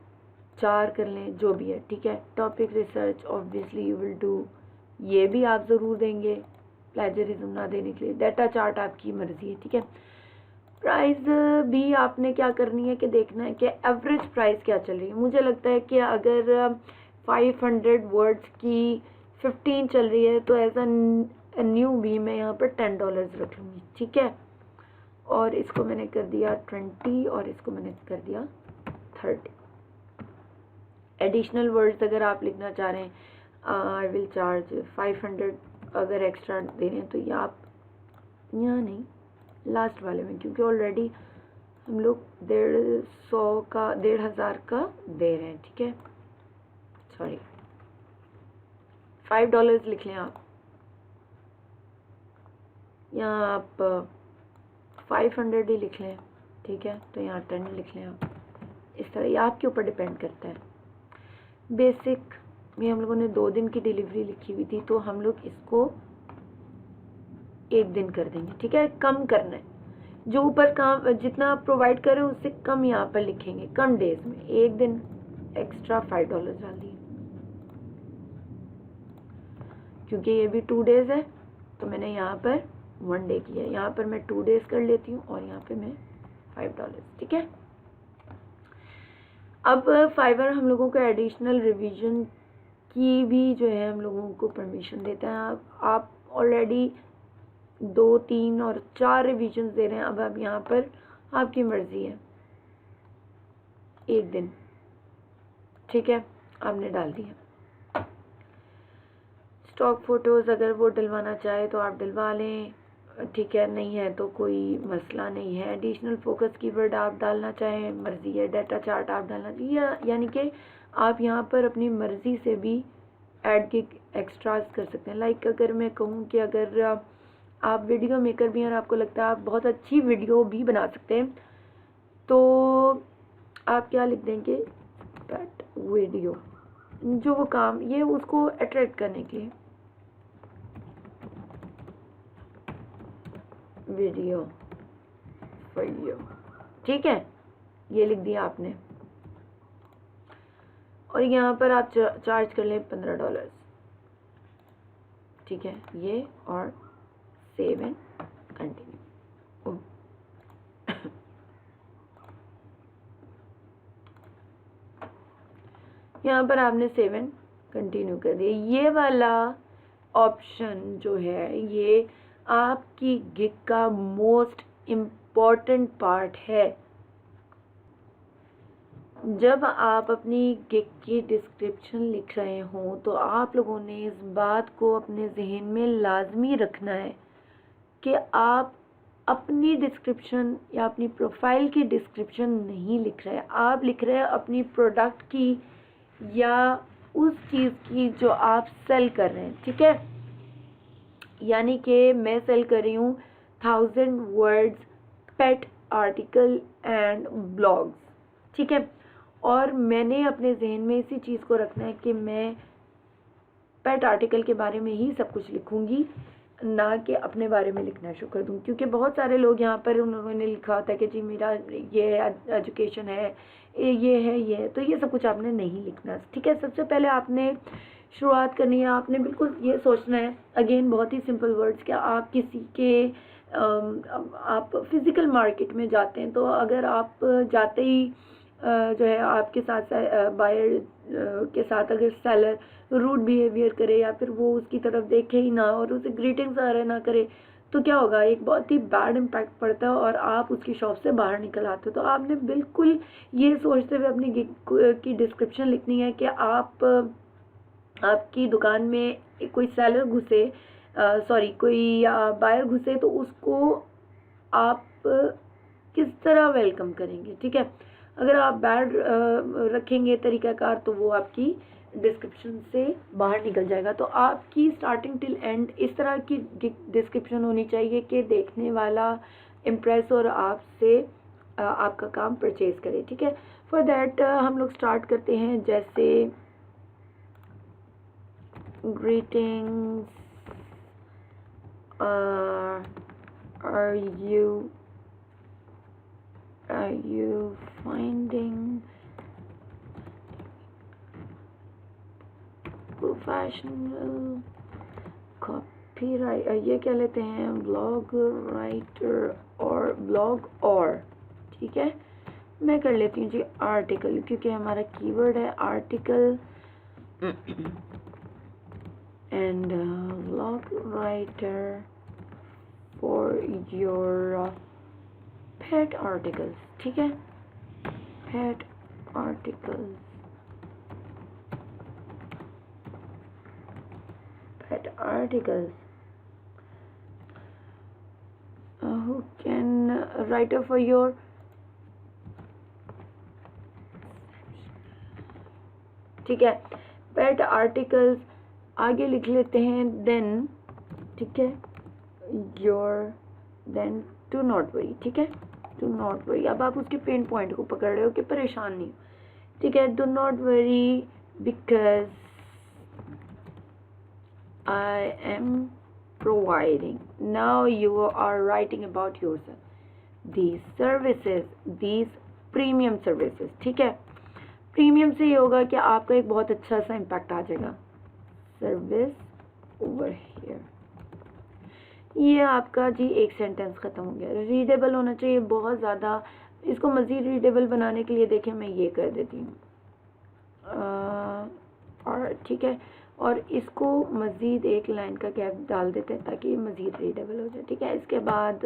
4 कर लें, जो भी है, ठीक है। Topic research obviously you will do, ये भी आप ज़रूर देंगे, प्लेजरिज्म ना देने के लिए। डाटा चार्ट आपकी मर्ज़ी है, ठीक है। प्राइस भी आपने क्या करनी है कि देखना है कि एवरेज प्राइस क्या चल रही है। मुझे लगता है कि अगर 500 वर्ड्स की 15 चल रही है तो एज अ न्यू भी मैं यहाँ पर $10 रख लूँगी, ठीक है। और इसको मैंने कर दिया 20, और इसको मैंने कर दिया 30। एडिशनल वर्ड्स अगर आप लिखना चाह रहे हैं, आई विल चार्ज 500 अगर एक्स्ट्रा दे रहे हैं, तो ये आप यहाँ नहीं, लास्ट वाले में, क्योंकि ऑलरेडी हम लोग 1,500 का दे रहे हैं, ठीक है। सॉरी, $5 लिख लें आप, यहाँ आप 500 ही लिख लें, ठीक है। तो यहाँ 10 लिख लें आप, इस तरह, ये आपके ऊपर डिपेंड करता है। बेसिक में हम लोगों ने 2 दिन की डिलीवरी लिखी हुई थी, तो हम लोग इसको 1 दिन कर देंगे, ठीक है। कम करना है, जो ऊपर काम जितना आप प्रोवाइड करें उससे कम यहाँ पर लिखेंगे, कम डेज में 1 दिन एक्स्ट्रा $5 डाल दिए, क्योंकि ये भी 2 डेज है तो मैंने यहाँ पर 1 डे किया, यहाँ पर मैं 2 डेज कर लेती हूँ और यहाँ पे मैं $5, ठीक है। अब फाइवर हम लोगों को एडिशनल रिवीजन की भी जो है हम लोगों को परमिशन देता है। आप ऑलरेडी 2, 3 और 4 रिवीजन दे रहे हैं, अब यहाँ पर आपकी मर्जी है, 1 दिन, ठीक है, आपने डाल दिया। स्टॉक फोटोज़ अगर वो डलवाना चाहे तो आप डलवा लें, ठीक है, नहीं है तो कोई मसला नहीं है। एडिशनल फोकस कीवर्ड आप डालना चाहें, मर्जी है। डाटा चार्ट आप डालना चाहिए, यानी कि आप यहाँ पर अपनी मर्जी से भी ऐड के एक्स्ट्रास कर सकते हैं। लाइक अगर मैं कहूँ कि अगर आप वीडियो मेकर भी हैं और आपको लगता है आप बहुत अच्छी वीडियो भी बना सकते हैं, तो आप क्या लिख देंगे, दैट वीडियो, जो वो काम, ये उसको अट्रैक्ट करने के लिए, वीडियो फॉर यू, ठीक है, ये लिख दिया आपने। और यहाँ पर आप चार्ज कर लें $15, ठीक है, ये, और सेव एंड कंटिन्यू। यहाँ पर आपने सेव एंड कंटिन्यू कर दिया। ये वाला ऑप्शन जो है ये आपकी गिग का मोस्ट इम्पॉर्टेंट पार्ट है। जब आप अपनी गिग की डिस्क्रिप्शन लिख रहे हों तो आप लोगों ने इस बात को अपने जहन में लाजमी रखना है कि आप अपनी डिस्क्रिप्शन या अपनी प्रोफाइल की डिस्क्रिप्शन नहीं लिख रहे हैं, आप लिख रहे हैं अपनी प्रोडक्ट की या उस चीज़ की जो आप सेल कर रहे हैं, ठीक है। यानी कि मैं सेल कर रही हूँ 1000 words pet article and blogs, ठीक है, और मैंने अपने जहन में इसी चीज़ को रखना है कि मैं पेट आर्टिकल के बारे में ही सब कुछ लिखूँगी, ना कि अपने बारे में लिखना शुरू कर दूँ। क्योंकि बहुत सारे लोग यहाँ पर उन्होंने लिखा होता है कि जी मेरा ये एजुकेशन है, ये है, ये है, तो ये सब कुछ आपने नहीं लिखना, ठीक है। सबसे पहले आपने शुरुआत करनी है, आपने बिल्कुल ये सोचना है, अगेन बहुत ही सिंपल वर्ड्स, कि आप किसी के आप फिज़िकल मार्केट में जाते हैं, तो अगर आप जाते ही जो है आपके साथ बायर के साथ अगर सेलर रूड बिहेवियर करे या फिर वो उसकी तरफ देखे ही ना और उसे ग्रीटिंग्स वगैरह ना करे, तो क्या होगा, एक बहुत ही बैड इम्पैक्ट पड़ता है और आप उसकी शॉप से बाहर निकल आते हो। तो आपने बिल्कुल ये सोचते हुए अपनी गिग की डिस्क्रिप्शन लिखनी है कि आपकी दुकान में कोई सेलर घुसे, कोई बायर घुसे, तो उसको आप किस तरह वेलकम करेंगे, ठीक है। अगर आप बैड रखेंगे तरीक़ाकार तो वो आपकी डिस्क्रिप्शन से बाहर निकल जाएगा। तो आपकी स्टार्टिंग टिल एंड इस तरह की डिस्क्रिप्शन होनी चाहिए कि देखने वाला इम्प्रेस और आपसे आपका काम परचेज करे, ठीक है। फॉर दैट हम लोग स्टार्ट करते हैं, जैसे greetings, are you finding professional copyright, ये क्या लेते हैं, ब्लॉग राइटर और ब्लॉग, और ठीक है, मैं कर लेती हूँ जी आर्टिकल, क्योंकि हमारा कीवर्ड है article and blog writer for your pet articles, ठीक है, pet articles, pet articles, who can writer for your ठीक है, पेट आर्टिकल्स आगे लिख लेते हैं, देन, ठीक है, your, then to not worry, ठीक है, डू नॉट वरी। अब आप उसके पेन पॉइंट को पकड़ रहे हो कि परेशान नहीं हो, ठीक है। Do not worry because I am providing. Now you are writing about yourself. These services, these premium services, ठीक है। प्रीमियम से ये होगा कि आपका एक बहुत अच्छा सा इम्पैक्ट आ जाएगा। सर्विस ओवर हियर, ये आपका जी एक सेंटेंस ख़त्म हो गया। रीडेबल होना चाहिए बहुत ज़्यादा। इसको मज़ीद रीडेबल बनाने के लिए देखें मैं ये कर देती हूँ, और ठीक है, और इसको मज़ीद एक लाइन का गैप डाल देते हैं ताकि ये मज़ीद रीडेबल हो जाए, ठीक है। इसके बाद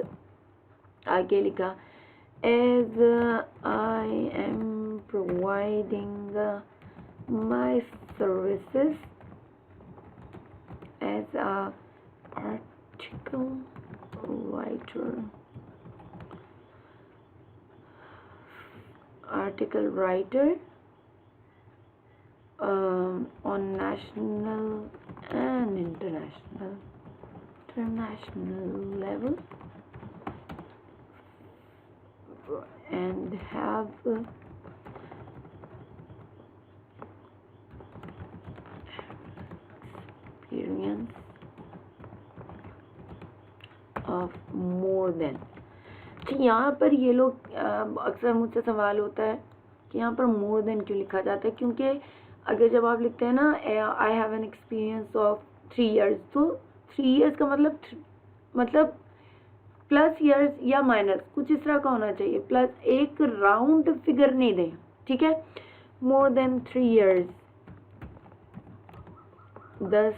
आगे लिखा as I am providing my services as a article writer on national and international level, and have experience of more than। यहाँ पर ये लोग अक्सर मुझसे सवाल होता है कि यहाँ पर मोर देन क्यों लिखा जाता है, क्योंकि अगर जब आप लिखते हैं ना I have an experience of 3 years, तो 3 years का मतलब प्लस ईयर्स या माइनस कुछ इस तरह का होना चाहिए, प्लस एक राउंड फिगर नहीं दें, ठीक है। More than 3 years, thus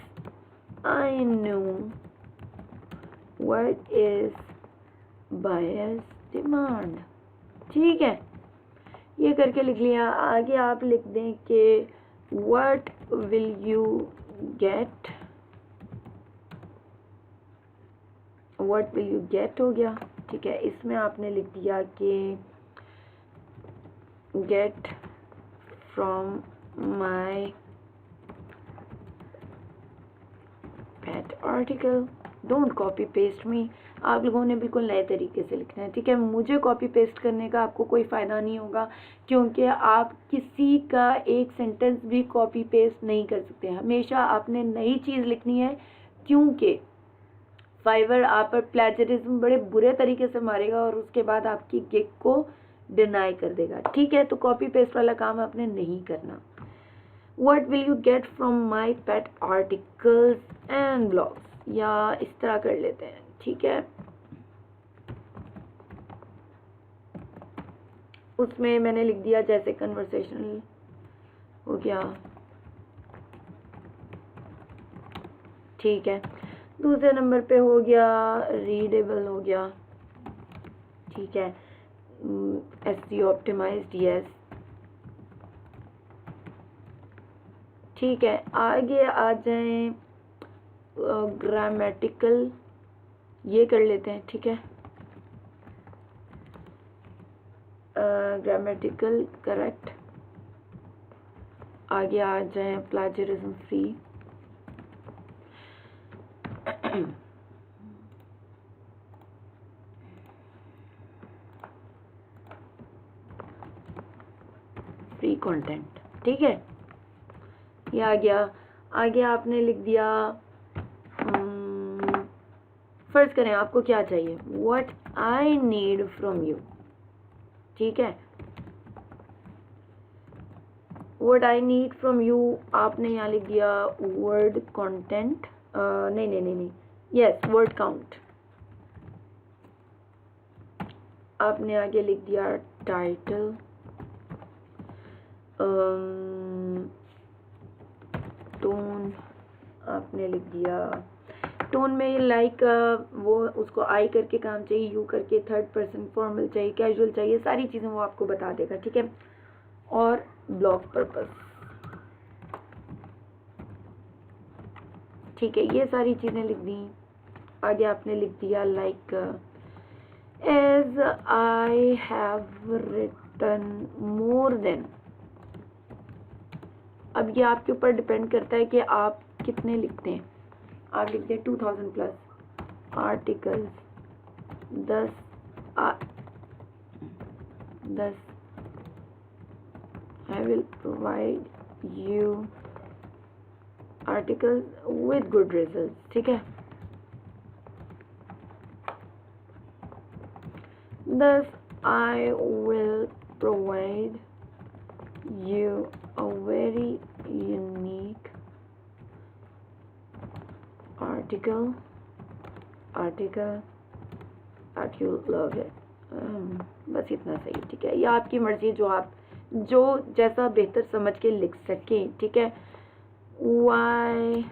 I know what is buyer's demand, ठीक है। ये करके लिख लिया। आगे आप लिख दें कि what will you get, what will you get हो गया, ठीक है। इसमें आपने लिख दिया कि get from my pet article, don't copy paste me. आप लोगों ने बिल्कुल नए तरीके से लिखना है, ठीक है। मुझे कॉपी पेस्ट करने का आपको कोई फ़ायदा नहीं होगा, क्योंकि आप किसी का एक सेंटेंस भी कॉपी पेस्ट नहीं कर सकते। हमेशा आपने नई चीज़ लिखनी है, क्योंकि फाइवर आप पर प्लेजरिज्म बड़े बुरे तरीके से मारेगा और उसके बाद आपकी गिग को डिनाई कर देगा, ठीक है। तो कॉपी पेस्ट वाला काम आपने नहीं करना। What will you get from my pet articles and blogs, या इस तरह कर लेते हैं, ठीक है। उसमें मैंने लिख दिया जैसे कन्वर्सेशनल हो गया, ठीक है। दूसरे नंबर पे हो गया रीडेबल हो गया, ठीक है। SEO ऑप्टिमाइज्ड, यस, ठीक है। आगे आ जाएं ग्रामेटिकल, ये कर लेते हैं, ठीक है। Grammatical correct. आगे आ जाएं प्लेजरिज्म फ्री, फ्री कंटेंट, ठीक है। ये आ गया। आगे आपने लिख दिया फर्ज करें आपको क्या चाहिए, what I need from you, ठीक है। What I need from you आपने यहाँ लिख दिया वर्ड कंटेंट, नहीं, यस, वर्ड काउंट। आपने आगे लिख दिया टाइटल, टोन आपने लिख दिया। टोन में ये लाइक वो उसको आई करके काम चाहिए, यू करके, थर्ड पर्सन फॉर्मल चाहिए, कैजुअल चाहिए, सारी चीज़ें वो आपको बता देगा, ठीक है। और ब्लॉग पर्पस, ठीक है। ये सारी चीज़ें लिख दी। आगे आपने लिख दिया like as I have written more than. अब ये आपके ऊपर डिपेंड करता है कि आप कितने लिखते हैं। आप लिखते हैं 2000 plus articles, 10 thus I will provide you articles with good results. ठीक है, thus I will provide you a very unique article that you love it. बस इतना सही, ठीक है। ये आपकी मर्जी, जो जैसा बेहतर समझ के लिख सकें, ठीक है। Why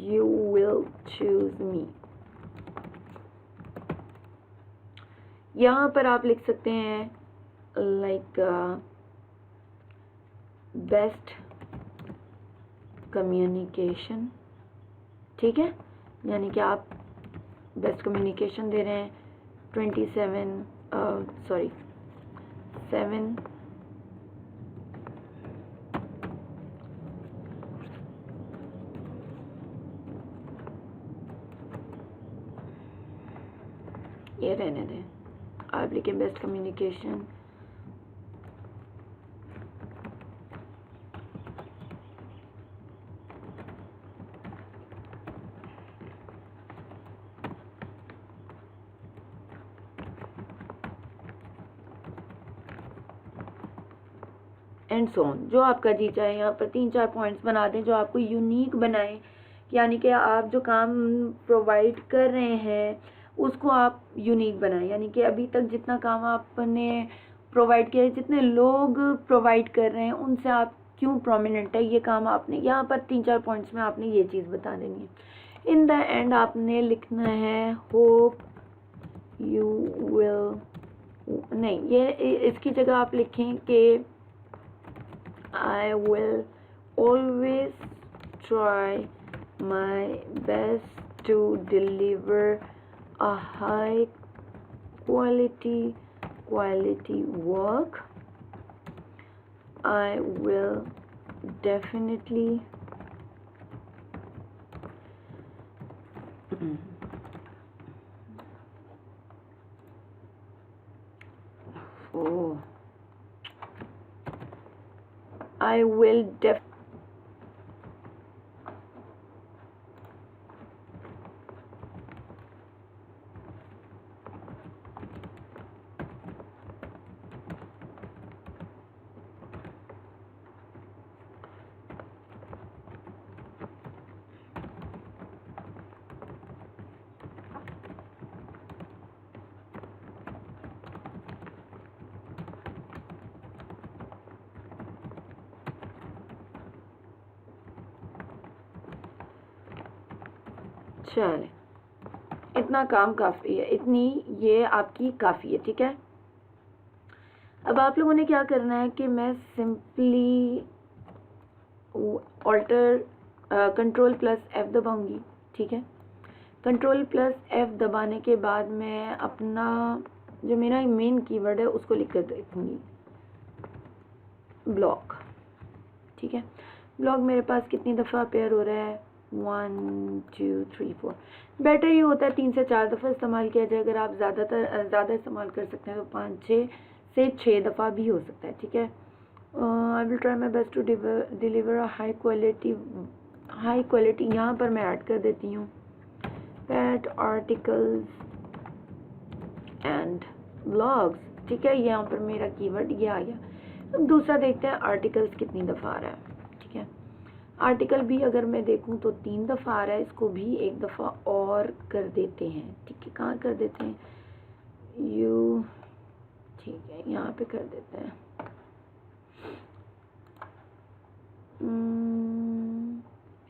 you will choose me, यहाँ पर आप लिख सकते हैं लाइक बेस्ट कम्युनिकेशन, ठीक है। यानी कि आप बेस्ट कम्युनिकेशन दे रहे हैं 7 ये रहने दें, आप लिखें best communication and so on, जो आपका जी चाहे। यहाँ पर 3-4 पॉइंट्स बना दें जो आपको यूनिक बनाएं, यानी कि आप जो काम प्रोवाइड कर रहे हैं उसको आप यूनिक बनाएं। यानी कि अभी तक जितना काम आपने प्रोवाइड किया है, जितने लोग प्रोवाइड कर रहे हैं, उनसे आप क्यों प्रोमिनेंट है, ये काम आपने यहाँ पर 3-4 पॉइंट्स में आपने ये चीज़ बता देनी है। इन द एंड आपने लिखना है होप यू विल, नहीं, ये इसकी जगह आप लिखें कि I will always try my best to deliver a high quality work. I will definitely I will चले, इतना काम काफ़ी है, इतनी ये आपकी काफ़ी है, ठीक है। अब आप लोगों ने क्या करना है कि मैं सिंपली ऑल्टर Ctrl+F दबाऊंगी, ठीक है। Ctrl+F दबाने के बाद मैं अपना जो मेरा मेन कीवर्ड है उसको लिख कर देखूंगी, ब्लॉक, ठीक है। ब्लॉक मेरे पास कितनी दफ़ा अपेयर हो रहा है, 1 2 3 4। बेटर ये होता है 3 से 4 दफ़ा इस्तेमाल किया जाए। अगर आप ज़्यादा इस्तेमाल कर सकते हैं तो 5-6 से 6 दफ़ा भी हो सकता है, ठीक है। I will try my best to deliver a high quality, यहाँ पर मैं ऐड कर देती हूँ पैट आर्टिकल्स एंड ब्लॉग्स, ठीक है। यहाँ पर मेरा कीवर्ड ये आ गया। अब दूसरा देखते हैं आर्टिकल्स कितनी दफ़ा आ रहा है, ठीक है। आर्टिकल भी अगर मैं देखूं तो 3 दफ़ा आ रहा है, इसको भी 1 दफ़ा और कर देते हैं, ठीक है। कहाँ कर देते हैं, यू, ठीक है, यहाँ पे कर देते हैं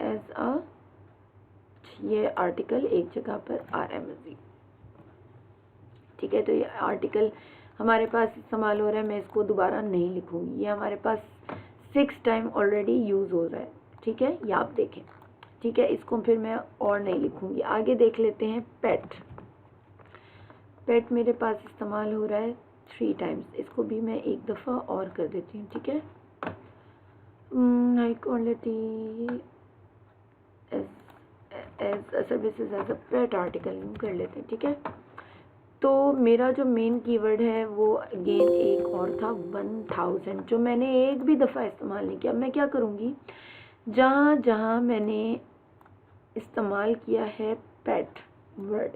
एज अ, ये आर्टिकल एक जगह पर आ रहा है मज़ीद, ठीक है। तो ये आर्टिकल हमारे पास इस्तेमाल हो रहा है, मैं इसको दोबारा नहीं लिखूंगी, ये हमारे पास 6 टाइम ऑलरेडी यूज़ हो रहा है, ठीक है। ये आप देखें, ठीक है। इसको फिर मैं और नहीं लिखूंगी। आगे देख लेते हैं पेट मेरे पास इस्तेमाल हो रहा है 3 टाइम्स, इसको भी मैं 1 दफ़ा और कर देती हूँ, ठीक है। High quality as services as a pet article कर लेते हैं, ठीक है। तो मेरा जो मेन कीवर्ड है वो अगेन एक और था 1000, जो मैंने एक भी दफ़ा इस्तेमाल नहीं किया। मैं क्या करूँगी, जहाँ जहाँ मैंने इस्तेमाल किया है पेट वर्ड,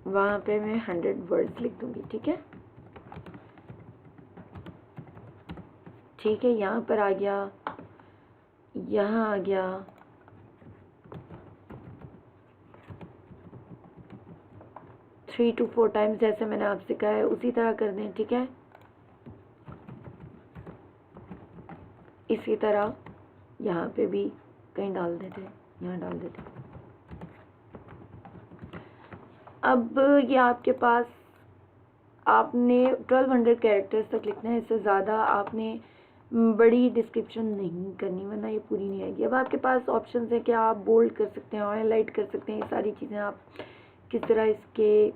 वहाँ पे मैं 100 वर्ड्स लिख दूँगी। ठीक है, ठीक है, यहाँ पर आ गया, यहाँ आ गया, थ्री टू 4 टाइम्स जैसे मैंने आपसे कहा है उसी तरह कर दें। ठीक है, इसी तरह यहाँ पे भी कहीं डाल देते हैं, यहाँ डाल देते हैं। अब ये आपके पास, आपने 1200 कैरेक्टर्स तक लिखना है, इससे ज़्यादा आपने बड़ी डिस्क्रिप्शन नहीं करनी, वरना ये पूरी नहीं आएगी। अब आपके पास ऑप्शंस है कि आप बोल्ड कर सकते हैं, हाईलाइट कर सकते हैं, ये सारी चीज़ें आप किस तरह इसके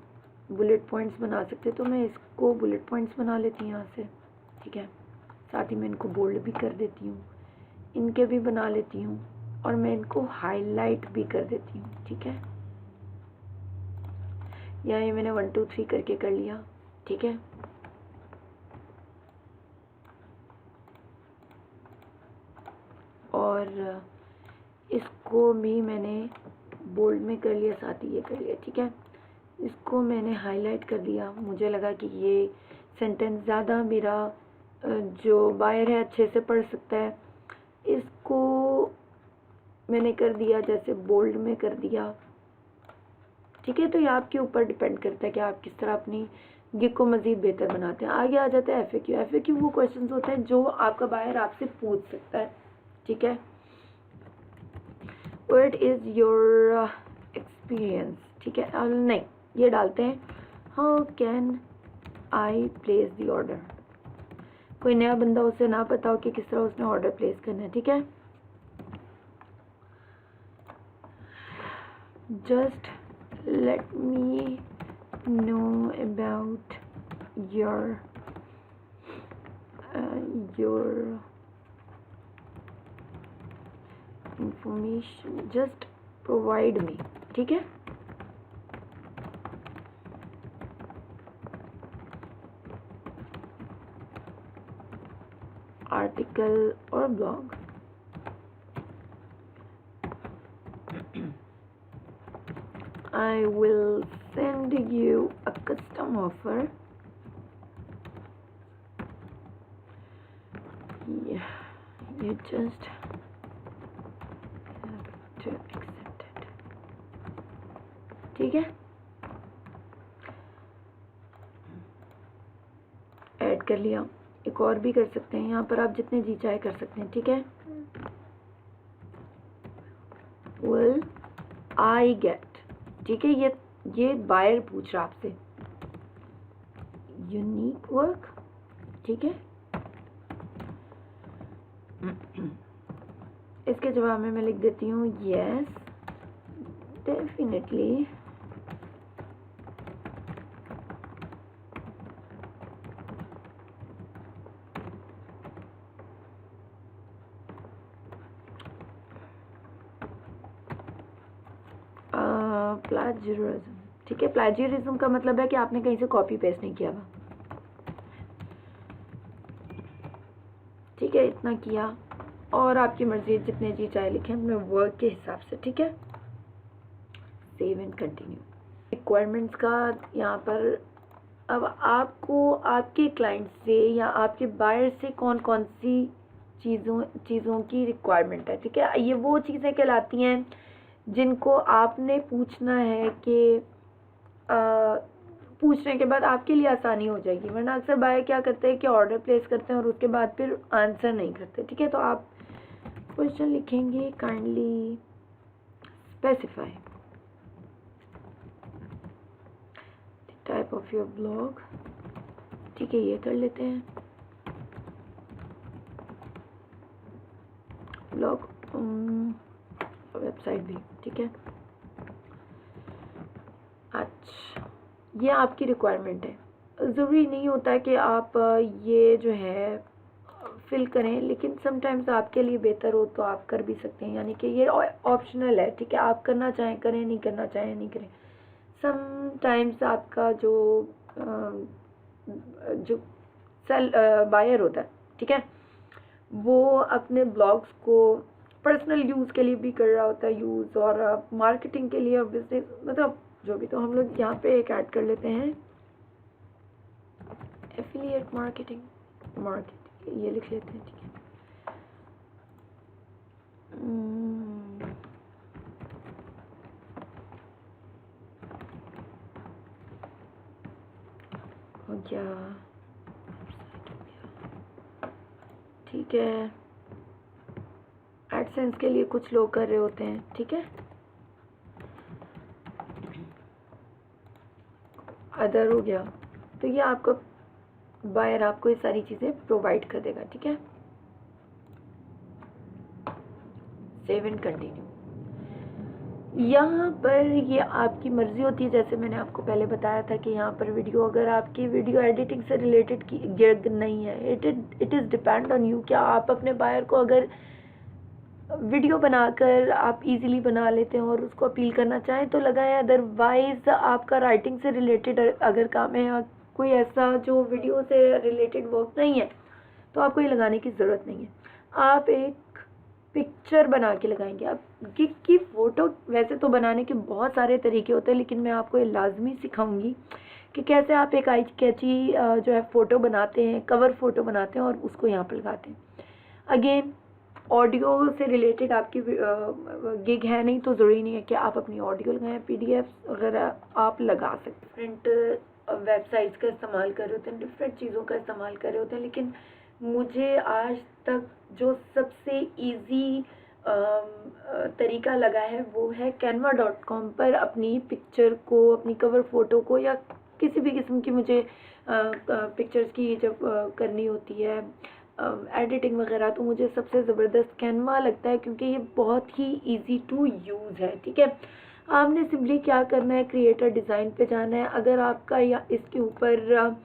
बुलेट पॉइंट्स बना सकते हैं। तो मैं इसको बुलेट पॉइंट्स बना लेती हूँ यहाँ से। ठीक है, साथ ही मैं इनको बोल्ड भी कर देती हूँ, इनके भी बना लेती हूँ, और मैं इनको हाईलाइट भी कर देती हूँ। ठीक है, यहाँ ये मैंने 1 2 3 करके कर लिया। ठीक है, और इसको भी मैंने बोल्ड में कर लिया, साथ ही ये कर लिया। ठीक है, इसको मैंने हाईलाइट कर दिया, मुझे लगा कि ये सेंटेंस ज़्यादा मेरा जो बायर है अच्छे से पढ़ सकता है। इसको मैंने कर दिया जैसे बोल्ड में कर दिया। ठीक है, तो ये आपके ऊपर डिपेंड करता है कि आप किस तरह अपनी गिग को मज़ीद बेहतर बनाते हैं। आगे आ जाता है FAQ। FAQ वो क्वेश्चंस होते हैं जो आपका बायर आपसे पूछ सकता है। ठीक है, व्हाट इज़ योर एक्सपीरियंस। ठीक है, नहीं, ये डालते हैं, how can I place the order. कोई नया बंदा, उसे ना पता हो कि किस तरह उसने ऑर्डर प्लेस करना है। ठीक है, just let me know about your information, just provide me। ठीक है, आर्टिकल और blog. I will send you a custom offer. Yeah, you just have to accept it। ठीक है, ऐड कर लिया। एक और भी कर सकते हैं, यहाँ पर आप जितने जी चाहे कर सकते हैं। ठीक है, will I get। ठीक है, ये बायर पूछ रहा आपसे यूनिक वर्क। ठीक है, इसके जवाब में मैं लिख देती हूँ यस डेफिनेटली प्लाजियरिज्म। ठीक है, प्लाजियरिज्म का मतलब है कि आपने कहीं से कॉपी पेस्ट नहीं किया हुआ। ठीक है, इतना किया, और आपकी मर्जी जितने जी चाहे लिखें अपने वर्क के हिसाब से। ठीक है, सेव एंड कंटिन्यू। रिक्वायरमेंट्स का यहाँ पर अब आपको आपके क्लाइंट से या आपके बायर से कौन कौन सी चीज़ों की रिक्वायरमेंट है। ठीक है, ये वो चीज़ें कहलाती हैं जिनको आपने पूछना है कि पूछने के बाद आपके लिए आसानी हो जाएगी। वरना अक्सर बायर क्या करते हैं कि ऑर्डर प्लेस करते हैं और उसके बाद फिर आंसर नहीं करते। ठीक है, तो आप क्वेश्चन लिखेंगे kindly specify type of your blog. ठीक है, ये कर लेते हैं, ब्लॉग वेबसाइट भी। ठीक है, अच्छा, ये आपकी रिक्वायरमेंट है। ज़रूरी नहीं होता है कि आप ये जो है फिल करें, लेकिन समटाइम्स आपके लिए बेहतर हो तो आप कर भी सकते हैं, यानी कि ये ऑप्शनल है, ठीक है। आप करना चाहें करें, नहीं करना चाहें नहीं करें। समटाइम्स आपका जो सेल बायर होता है, ठीक है, वो अपने ब्लॉग्स को पर्सनल यूज़ के लिए भी कर रहा होता है यूज़, और मार्केटिंग के लिए और बिजनेस, मतलब जो भी। तो हम लोग यहाँ पे एक ऐड कर लेते हैं, एफिलिएट मार्केटिंग, ये लिख लेते हैं, ठीक है। हो गया, ठीक है। एडसेंस के लिए कुछ लोग कर रहे होते हैं, ठीक है। अदर हो गया, तो ये आपको बायर आपको ये सारी चीज़ें प्रोवाइड कर देगा, ठीक है। Save and continue. यहाँ पर ये आपकी मर्जी होती है, जैसे मैंने आपको पहले बताया था कि यहाँ पर वीडियो, अगर आपकी वीडियो एडिटिंग से रिलेटेड की गिग नहीं है, it is depend on you. क्या आप अपने बायर को अगर वीडियो बनाकर आप इजीली बना लेते हैं और उसको अपील करना चाहें तो लगाएं, अदरवाइज आपका राइटिंग से रिलेटेड अगर काम है या कोई ऐसा जो वीडियो से रिलेटेड वर्क नहीं है तो आपको ये लगाने की ज़रूरत नहीं है। आप एक पिक्चर बना के लगाएंगे। अब गिग की फ़ोटो वैसे तो बनाने के बहुत सारे तरीके होते हैं, लेकिन मैं आपको ये लाजमी सिखाऊंगी कि कैसे आप एक आई कैची जो है फ़ोटो बनाते हैं, कवर फ़ोटो बनाते हैं और उसको यहाँ पर लगाते हैं। अगेन ऑडियो से रिलेटेड आपकी गिग है नहीं तो ज़रूरी नहीं है कि आप अपनी ऑडियो लगाएं, PDF वगैरह आप लगा सकते हैं। डिफरेंट वेबसाइट्स का इस्तेमाल कर रहे होते हैं, डिफरेंट चीज़ों का इस्तेमाल कर रहे होते हैं, लेकिन मुझे आज तक जो सबसे इजी तरीका लगा है वो है canva.com पर अपनी पिक्चर को, अपनी कवर फ़ोटो को या किसी भी किस्म की मुझे पिक्चर्स की जब करनी होती है एडिटिंग वगैरह, तो मुझे सबसे ज़बरदस्त कैनवा लगता है, क्योंकि ये बहुत ही इजी टू यूज़ है, ठीक है। आपने सिंपली क्या करना है, क्रिएटर डिज़ाइन पे जाना है। अगर आपका या इसके ऊपर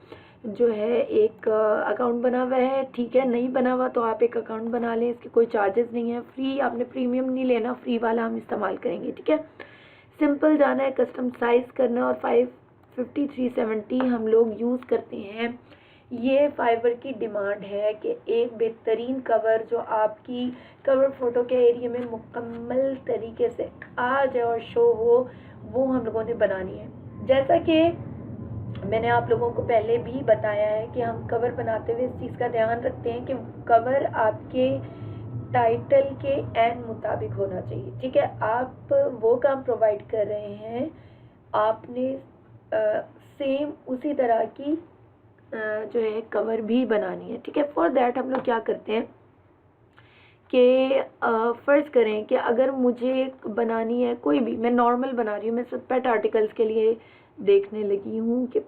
जो है एक अकाउंट बना हुआ है, ठीक है, नहीं बना हुआ तो आप एक अकाउंट बना लें, इसके कोई चार्जेस नहीं है, फ्री, आपने प्रीमियम नहीं लेना, फ्री वाला हम इस्तेमाल करेंगे, ठीक है। सिंपल जाना है, कस्टम साइज़ करना है, और 550 370 हम लोग यूज़ करते हैं। ये फाइबर की डिमांड है कि एक बेहतरीन कवर जो आपकी कवर फ़ोटो के एरिया में मुकम्मल तरीके से आ जाए और शो हो, वो हम लोगों ने बनानी है। जैसा कि मैंने आप लोगों को पहले भी बताया है कि हम कवर बनाते हुए इस चीज़ का ध्यान रखते हैं कि कवर आपके टाइटल के एन मुताबिक होना चाहिए, ठीक है। आप वो काम प्रोवाइड कर रहे हैं, आपने सेम उसी तरह की जो है कवर भी बनानी है, ठीक है। फॉर दैट हम लोग क्या करते हैं कि फ़र्ज़ करें कि अगर मुझे बनानी है कोई भी, मैं नॉर्मल बना रही हूँ, मैं सिर्फ पेट आर्टिकल्स के लिए देखने लगी हूँ कि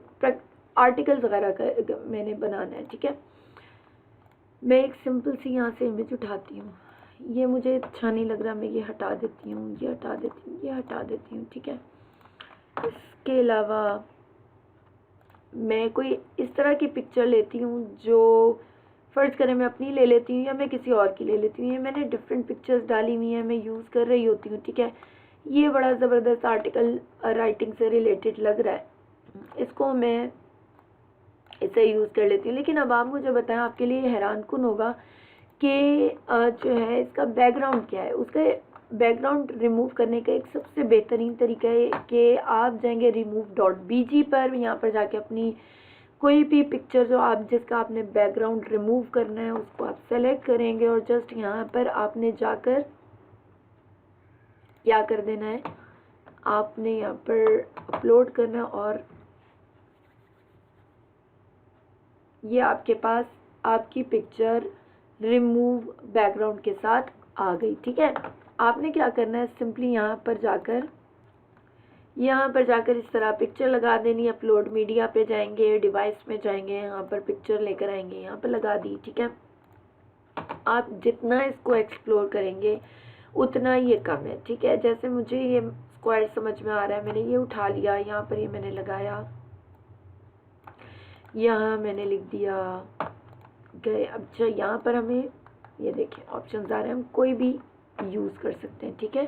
आर्टिकल्स वगैरह का मैंने बनाना है, ठीक है। मैं एक सिंपल सी यहाँ से इमेज उठाती हूँ, ये मुझे अच्छा नहीं लग रहा, मैं ये हटा देती हूँ, ये हटा देती हूँ, ये हटा देती हूँ, ठीक है। इसके अलावा मैं कोई इस तरह की पिक्चर लेती हूँ जो फ़र्ज़ करें मैं अपनी ले लेती हूँ या मैं किसी और की ले लेती हूँ, ये मैंने डिफरेंट पिक्चर्स डाली हुई हैं, मैं यूज़ कर रही होती हूँ, ठीक है। ये बड़ा ज़बरदस्त आर्टिकल राइटिंग से रिलेटेड लग रहा है, इसको मैं इसे यूज़ कर लेती हूँ। लेकिन अब आप मुझे बताएं, आपके लिए हैरान कुन होगा कि जो है इसका बैकग्राउंड क्या है। उसका बैकग्राउंड रिमूव करने का एक सबसे बेहतरीन तरीका है कि आप जाएंगे remove.bg पर, यहाँ पर जाके अपनी कोई भी पिक्चर जो आप जिसका आपने बैकग्राउंड रिमूव करना है उसको आप सेलेक्ट करेंगे और जस्ट यहाँ पर आपने जाकर क्या कर देना है, आपने यहाँ पर अपलोड करना, और ये आपके पास आपकी पिक्चर रिमूव बैकग्राउंड के साथ आ गई, ठीक है। आपने क्या करना है, सिंपली यहाँ पर जाकर इस तरह पिक्चर लगा देनी। अपलोड मीडिया पे जाएंगे, डिवाइस में जाएंगे, यहाँ पर पिक्चर लेकर आएंगे, यहाँ पर लगा दी, ठीक है। आप जितना इसको एक्सप्लोर करेंगे उतना ये कम है, ठीक है। जैसे मुझे ये स्क्वायर समझ में आ रहा है, मैंने ये उठा लिया, यहाँ पर ये मैंने लगाया, यहाँ मैंने लिख दिया गए। अब यहाँ पर हमें ये देखें ऑप्शंस आ रहे हैं, हम कोई भी यूज़ कर सकते हैं, ठीक है।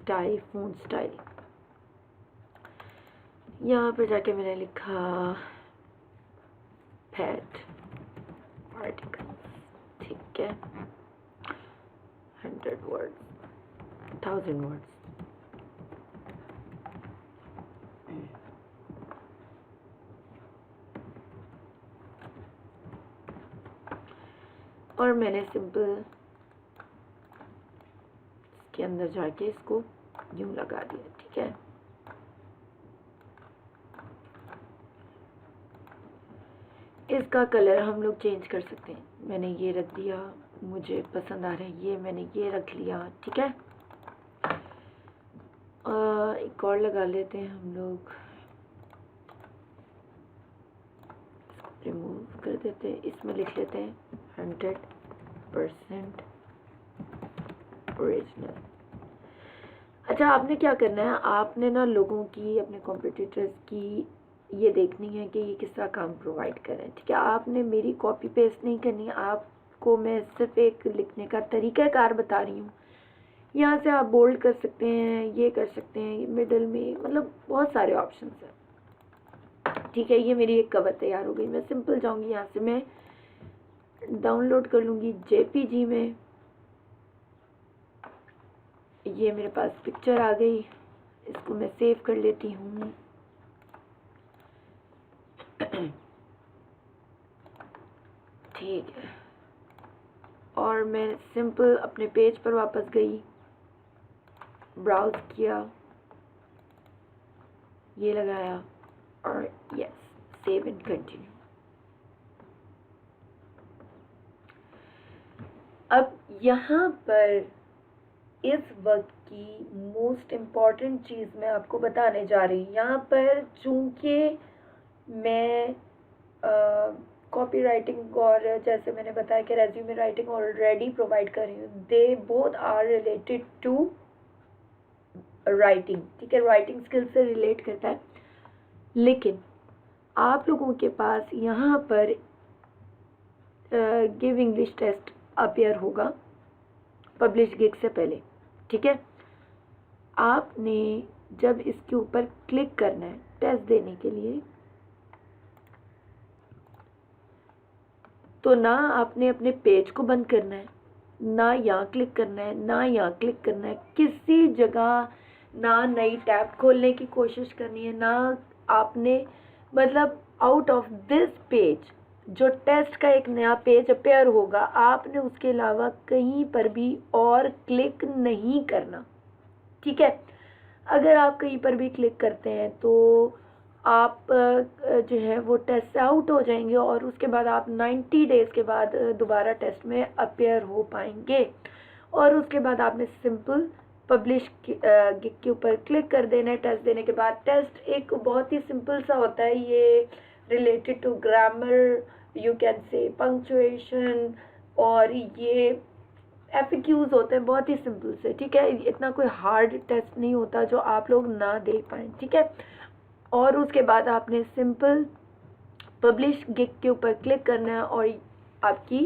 स्टाइल, फ़ॉन्ट स्टाइल, यहाँ पर जाके मैंने लिखा फैट आर्टिकल, ठीक है, 100 वर्ड्स, 1000 वर्ड्स। और मैंने सिंपल इसके अंदर जाके इसको यूं लगा दिया, ठीक है। इसका कलर हम लोग चेंज कर सकते हैं, मैंने ये रख दिया, मुझे पसंद आ रहा है ये, मैंने ये रख लिया, ठीक है। एक और लगा लेते हैं हम लोग, रिमूव कर देते हैं, इसमें लिख लेते हैं 100% ओरिजिनल। अच्छा, आपने क्या करना है, आपने ना लोगों की, अपने कॉम्पिटिटर्स की ये देखनी है कि ये किस तरह काम प्रोवाइड कर रहे हैं, ठीक है। आपने मेरी कॉपी पेस्ट नहीं करनी है, आपको मैं सिर्फ एक लिखने का तरीक़ाकार बता रही हूँ। यहाँ से आप बोल्ड कर सकते हैं, ये कर सकते हैं, मिडल में, मतलब बहुत सारे ऑप्शंस हैं, ठीक है। ये मेरी एक कवर तैयार हो गई, मैं सिंपल जाऊँगी, यहाँ से मैं डाउनलोड कर लूँगी JPG में। ये मेरे पास पिक्चर आ गई, इसको मैं सेव कर लेती हूँ। ठीक है, और मैं सिंपल अपने पेज पर वापस गई, ब्राउज किया, ये लगाया और यस, सेव एंड कंटिन्यू। अब यहाँ पर इस वक्त की मोस्ट इम्पॉर्टेंट चीज़ मैं आपको बताने जा रही हूँ। यहाँ पर चूँकि मैं कॉपी राइटिंग और जैसे मैंने बताया कि रेज्यूमे राइटिंग ऑलरेडी प्रोवाइड कर रही हूँ, they both are related to writing, ठीक है, राइटिंग स्किल से रिलेट करता है। लेकिन आप लोगों के पास यहाँ पर गिव इंग्लिश टेस्ट अपीयर होगा पब्लिश गिग से पहले, ठीक है। आपने जब इसके ऊपर क्लिक करना है टेस्ट देने के लिए, तो ना आपने अपने पेज को बंद करना है, ना यहाँ क्लिक करना है, ना यहाँ क्लिक करना है, किसी जगह ना नई टैब खोलने की कोशिश करनी है, ना आपने, मतलब आउट ऑफ दिस पेज जो टेस्ट का एक नया पेज अपेयर होगा, आपने उसके अलावा कहीं पर भी और क्लिक नहीं करना, ठीक है। अगर आप कहीं पर भी क्लिक करते हैं तो आप जो है वो टेस्ट से आउट हो जाएंगे और उसके बाद आप 90 डेज़ के बाद दोबारा टेस्ट में अपेयर हो पाएंगे। और उसके बाद आपने सिंपल पब्लिश गिग के ऊपर क्लिक कर देना है टेस्ट देने के बाद। टेस्ट एक बहुत ही सिंपल सा होता है, ये related to grammar, you can say punctuation, और ये FAQs होते हैं, बहुत ही सिंपल से, ठीक है। इतना कोई हार्ड टेस्ट नहीं होता जो आप लोग ना दे पाएँ, ठीक है। और उसके बाद आपने सिंपल पब्लिश गिग के ऊपर क्लिक करना है और आपकी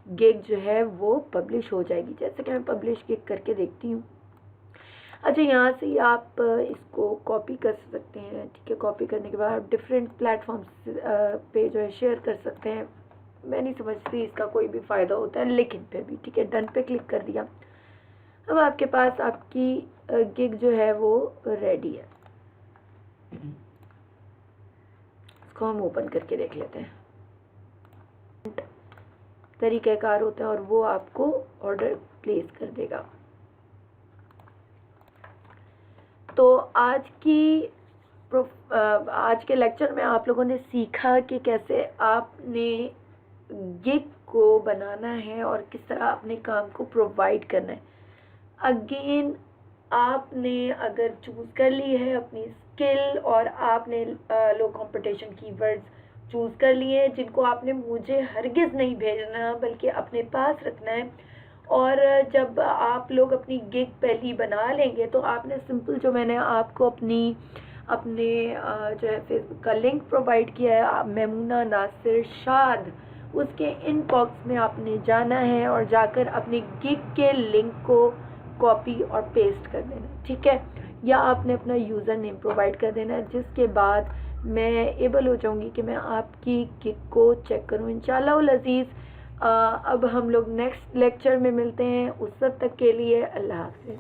गिग जो है वो पब्लिश हो जाएगी। जैसे कि मैं पब्लिश गिग करके देखती हूँ। अच्छा, यहाँ से आप इसको कॉपी कर सकते हैं, ठीक है। कॉपी करने के बाद डिफरेंट प्लेटफॉर्म्स पे जो है शेयर कर सकते हैं। मैं नहीं समझती इसका कोई भी फ़ायदा होता है, लेकिन फिर भी ठीक है, डन पे क्लिक कर दिया। अब आपके पास आपकी गिग जो है वो रेडी है। इसको हम ओपन करके देख लेते हैं। तरीक़ाकार होता है और वो आपको ऑर्डर प्लेस कर देगा। तो आज के लेक्चर में आप लोगों ने सीखा कि कैसे आपने गिग को बनाना है और किस तरह अपने काम को प्रोवाइड करना है। अगेन, आपने अगर चूज़ कर ली है अपनी स्किल और आपने लो कंपटीशन कीवर्ड्स चूज़ कर लिए हैं, जिनको आपने मुझे हरगिज़ नहीं भेजना बल्कि अपने पास रखना है। और जब आप लोग अपनी गिग पहली बना लेंगे तो आपने सिंपल, जो मैंने आपको अपने जो है फेसबुक का लिंक प्रोवाइड किया है, मेमूना नासिर शाद, उसके इनबॉक्स में आपने जाना है और जाकर अपनी गिग के लिंक को कॉपी और पेस्ट कर देना, ठीक है, या आपने अपना यूज़र नेम प्रोवाइड कर देना है, जिसके बाद मैं एबल हो जाऊंगी कि मैं आपकी गिग को चेक करूं इंशाल्लाह उल अज़ीज़। अब हम लोग नेक्स्ट लेक्चर में मिलते हैं, उस वक्त तक के लिए अल्लाह हाफ़िज़।